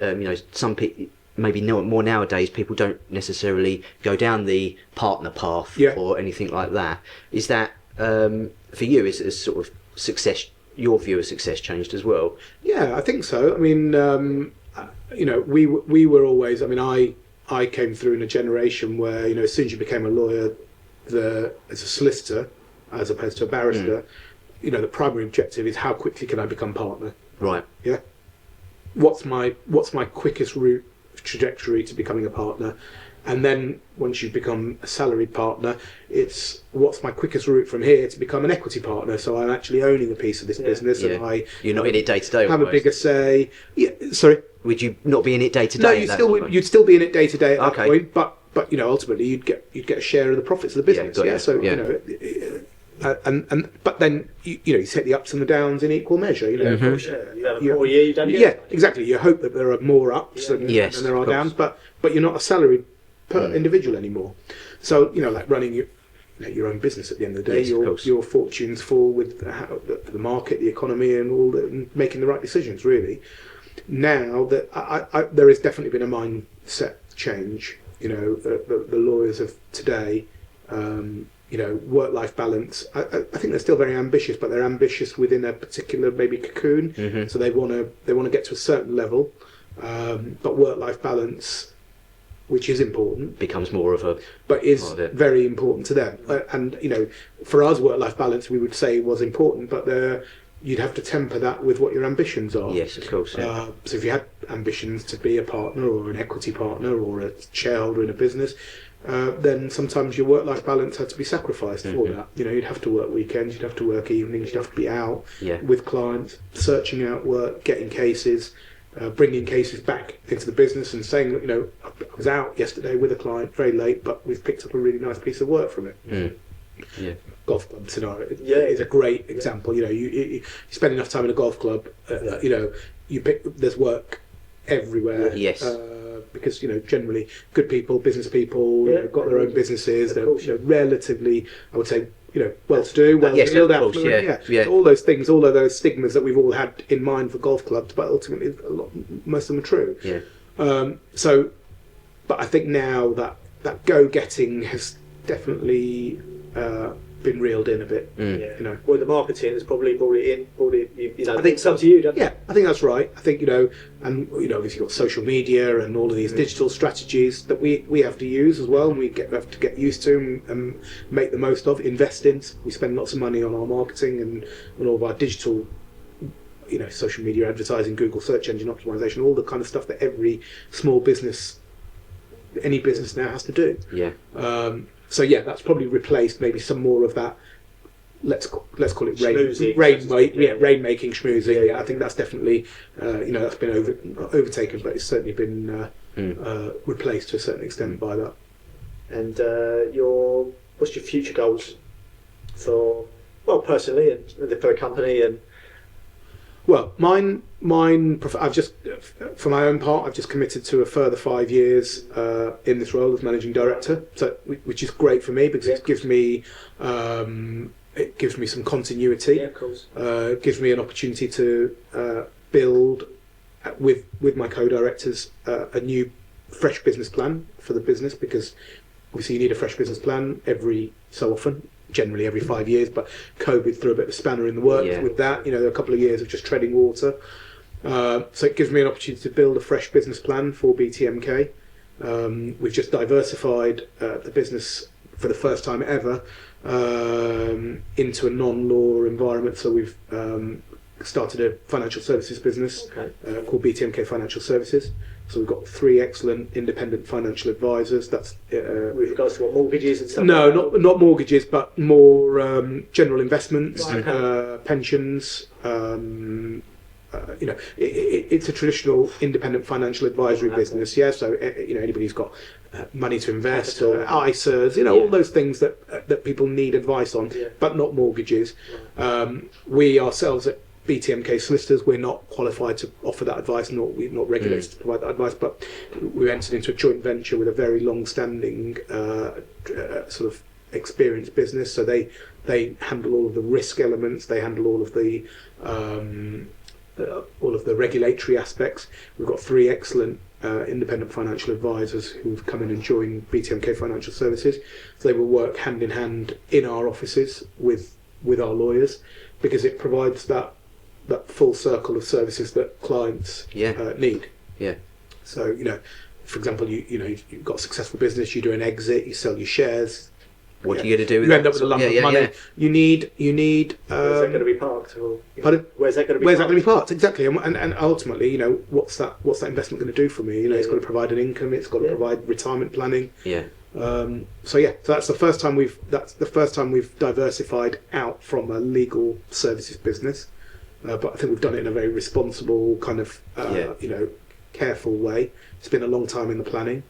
Speaker 2: some people maybe more nowadays people don't necessarily go down the partner path or anything like that. Is that for you? Is sort of success? Your view of success changed as well?
Speaker 3: Yeah, I think so. I mean, we were always. I mean, I came through in a generation where, as soon as you became a lawyer, as a solicitor, as opposed to a barrister, the primary objective is how quickly can I become partner?
Speaker 2: Right.
Speaker 3: Yeah. What's my quickest route trajectory to becoming a partner? And then once you've become a salaried partner, it's what's my quickest route from here to become an equity partner? So I'm actually owning a piece of this business, and
Speaker 2: you're not in it day to day.
Speaker 3: Have a bigger say. Yeah. Sorry.
Speaker 2: Would you not be in it day to day?
Speaker 3: No, you'd still be in it day to day at that point. But ultimately you'd get a share of the profits of the business. So but then you set the ups and the downs in equal measure.
Speaker 1: You have a poor year, you don't.
Speaker 3: Yeah, exactly. You hope that there are more ups than there are downs, but you're not a salaried individual anymore. So like running your own business at the end of the day, your fortunes fall with the market, the economy, and all that, and making the right decisions. Really, now that there has definitely been a mindset change. The lawyers of today. Work-life balance. I think they're still very ambitious, but they're ambitious within a particular maybe cocoon. So they want to get to a certain level, but work-life balance, which is important,
Speaker 2: becomes more of a,
Speaker 3: but is very important to them. And for us, work-life balance we would say was important, but you'd have to temper that with what your ambitions are.
Speaker 2: Yes, of course.
Speaker 3: So if you had ambitions to be a partner or an equity partner or a shareholder in a business, then sometimes your work-life balance had to be sacrificed for that. You'd have to work weekends, you'd have to work evenings, you'd have to be out with clients, searching out work, getting cases, bringing cases back into the business and saying, I was out yesterday with a client very late, but we've picked up a really nice piece of work from it. golf club scenario is a great example. You know, you spend enough time in a golf club, you know, there's work everywhere.
Speaker 2: Yes.
Speaker 3: Because, you know, generally good people, business people, you know, got their own businesses. They're, you know, relatively, I would say, you know, well-to-do, well-heeled, affluent, all those things, all of those stigmas that we've all had in mind for golf clubs, but ultimately most of them are true. So, but I think now that go-getting has definitely been reeled in a bit. You know,
Speaker 1: well, the marketing has probably brought it in. You know, I think it's up to you, doesn't it?
Speaker 3: I think that's right. I think, you know, and you know, obviously you've got social media and all of these digital strategies that we have to use as well, and have to get used to and make the most of. Invest in. We spend lots of money on our marketing and on all of our digital, you know, social media advertising, Google search engine optimization, all the kind of stuff that every small business, any business now has to do. So yeah, that's probably replaced maybe some more of that. Let's call it rainmaking, schmoozing. I think that's definitely you know, that's been overtaken, but it's certainly been replaced to a certain extent by that.
Speaker 1: And what's your future goals for, well, personally and for the company? And
Speaker 3: well, mine. I've just, for my own part, I've just committed to a further 5 years in this role as managing director. So, which is great for me because it gives me some continuity.
Speaker 1: Of course.
Speaker 3: Gives me an opportunity to build with my co-directors a new, fresh business plan for the business, because obviously you need a fresh business plan every so often. Generally every 5 years, but COVID threw a bit of a spanner in the works with that. You know, there are a couple of years of just treading water. So it gives me an opportunity to build a fresh business plan for BTMK. We've just diversified the business for the first time ever into a non-law environment. So we've started a financial services business called BTMK Financial Services. So we've got 3 excellent independent financial advisors. That's
Speaker 1: with regards to what, mortgages and stuff?
Speaker 3: No, not mortgages, but more general investments, pensions. You know, it's a traditional independent financial advisory business. Yeah, so you know, anybody who's got money to invest, or ISAs, you know, all those things that people need advice on, but not mortgages. We ourselves at BTMK Solicitors, we're not qualified to offer that advice, we're not regulated to provide that advice, but we entered into a joint venture with a very long-standing sort of experienced business. So they handle all of the risk elements, they handle all of the regulatory aspects. We've got 3 excellent independent financial advisors who've come in and joined BTMK Financial Services. So they will work hand in hand in our offices with our lawyers, because it provides that full circle of services that clients need. So, you know, for example, you've got a successful business, you do an exit, you sell your shares.
Speaker 2: What are you going to do with
Speaker 3: you end up with a lump of money. You need.
Speaker 1: Where's that going to be parked?
Speaker 3: Pardon?
Speaker 1: Where's that going to be parked?
Speaker 3: Exactly. And ultimately, you know, what's that investment going to do for me? You know, it's got to provide an income. It's got to provide retirement planning. So that's the first time we've diversified out from a legal services business. But I think we've done it in a very responsible kind of, you know, careful way. It's been a long time in the planning,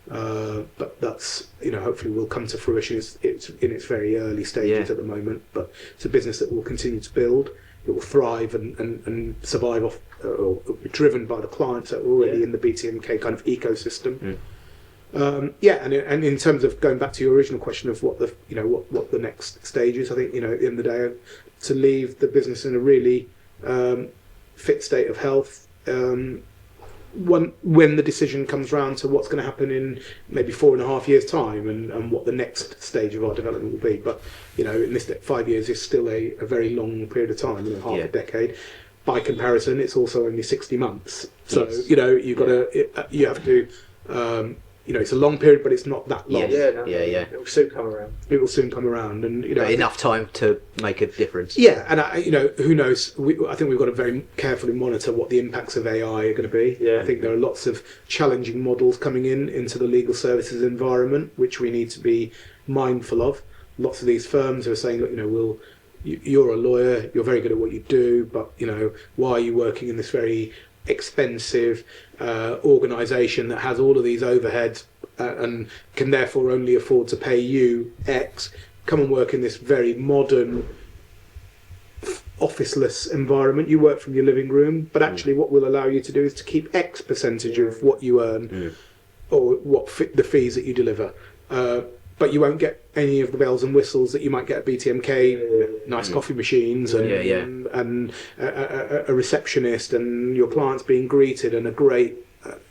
Speaker 3: but that's, you know, hopefully will come to fruition. It's in its very early stages at the moment, but it's a business that will continue to build. It will thrive and survive off, or be driven by the clients that are already in the BTMK kind of ecosystem. And in terms of going back to your original question of what the next stage is, I think, you know, at the end of the day, to leave the business in a really fit state of health when the decision comes round to what's going to happen in maybe 4.5 years' time, and what the next stage of our development will be. But, you know, in this 5 years is still a very long period of time, you know, half a decade. By comparison, it's also only 60 months. So, you know, you have to you know, it's a long period, but it's not that long.
Speaker 1: It will soon come around.
Speaker 3: It will soon come around, and you know,
Speaker 2: enough time to make a difference.
Speaker 3: Yeah, and you know, who knows? I think we've got to very carefully monitor what the impacts of AI are going to be. I think there are lots of challenging models coming into the legal services environment, which we need to be mindful of. Lots of these firms are saying, look, you know, you're a lawyer, you're very good at what you do, but you know, why are you working in this very expensive organisation that has all of these overheads and can therefore only afford to pay you X? come and work in this very modern, officeless environment. You work from your living room, but actually what we'll allow you to do is to keep X percentage of what you earn or the fees that you deliver. But you won't get any of the bells and whistles that you might get at BTMK, nice coffee machines and a receptionist and your clients being greeted and a great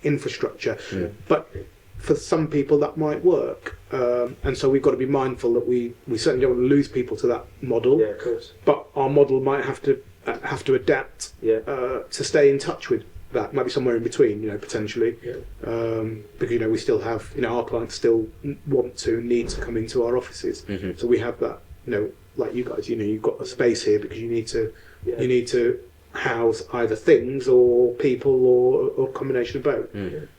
Speaker 3: infrastructure. But for some people that might work. And so we've got to be mindful that we certainly don't want to lose people to that model.
Speaker 1: Yeah, of course.
Speaker 3: But our model might have to adapt to stay in touch with that. Might be somewhere in between, potentially. Because we still have, our clients still need to come into our offices. So we have that, like you guys, you've got a space here because you need to house either things or people or a combination of both.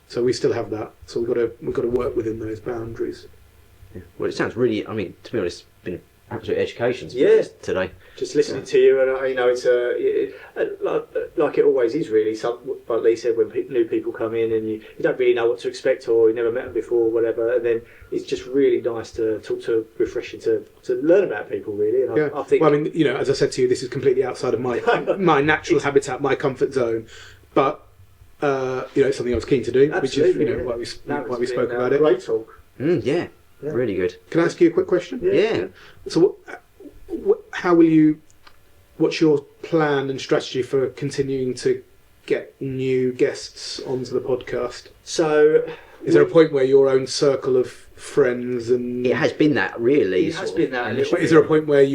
Speaker 3: So we still have that. So we've got to work within those boundaries.
Speaker 2: Well, it sounds really. I mean, to be honest, it's been absolute education today.
Speaker 1: Just listening to you, and it's like it always is, really. Like Lee said, when new people come in and you don't really know what to expect, or you never met them before, or whatever, and then it's just really nice to talk to, refreshing to learn about people, really. And I think.
Speaker 3: Well, I mean, as I said to you, this is completely outside of my natural habitat, my comfort zone, but it's something I was keen to do, which is why we spoke about it.
Speaker 1: Great talk.
Speaker 2: Yeah. Really good.
Speaker 3: Can I ask you a quick question?
Speaker 2: Yeah.
Speaker 3: So, how will you? What's your plan and strategy for continuing to get new guests onto the podcast?
Speaker 1: So,
Speaker 3: is there a point where your own circle of friends and
Speaker 2: it has been that really?
Speaker 1: It has been that.
Speaker 3: But is there a point where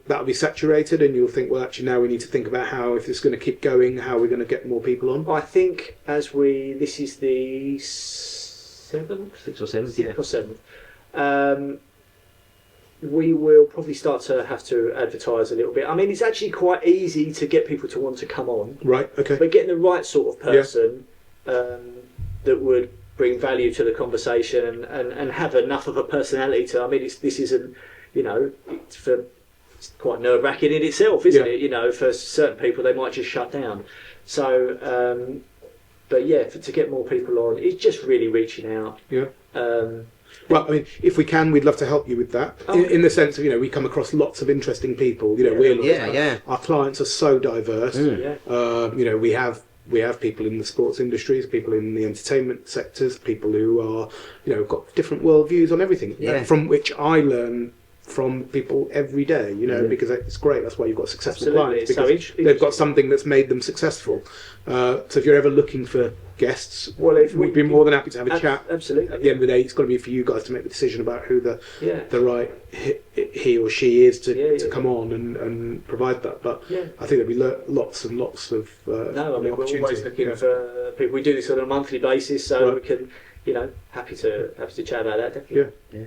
Speaker 3: that'll be saturated and you'll think, well, actually now we need to think about how, if this is going to keep going, how we're going to get more people on?
Speaker 1: I think this is the sixth or seventh. We will probably start to have to advertise a little bit. I mean, it's actually quite easy to get people to want to come on.
Speaker 3: Right, okay.
Speaker 1: But getting the right sort of person that would bring value to the conversation and have enough of a personality to... I mean, this isn't, it's quite nerve-wracking in itself, isn't it? For certain people, they might just shut down. So, but yeah, to get more people on, it's just really reaching out.
Speaker 3: Yeah. Well, I mean, if we can, we'd love to help you with that. In the sense of, we come across lots of interesting people. Our clients are so diverse. We have people in the sports industries, people in the entertainment sectors, people who are, got different worldviews on everything. From which I learn from people every day, because it's great. That's why you've got successful clients, because they've got something that's made them successul. So if you're ever looking for guests, we'd be more than happy to have a chat.
Speaker 1: Absolutely.
Speaker 3: At the end of the day, it's got to be for you guys to make the decision about who the right he or she is to come on and provide that. But I think there'll be lots and lots of
Speaker 1: we're always looking for people. We do this on a monthly basis, so we can, happy to chat about that. Definitely.
Speaker 2: Yeah.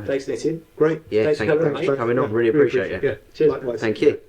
Speaker 1: Thanks, Nitin.
Speaker 3: Great.
Speaker 2: Yeah, thanks for coming on. Really appreciate it.
Speaker 3: Yeah. Cheers. Likewise.
Speaker 2: Thank you.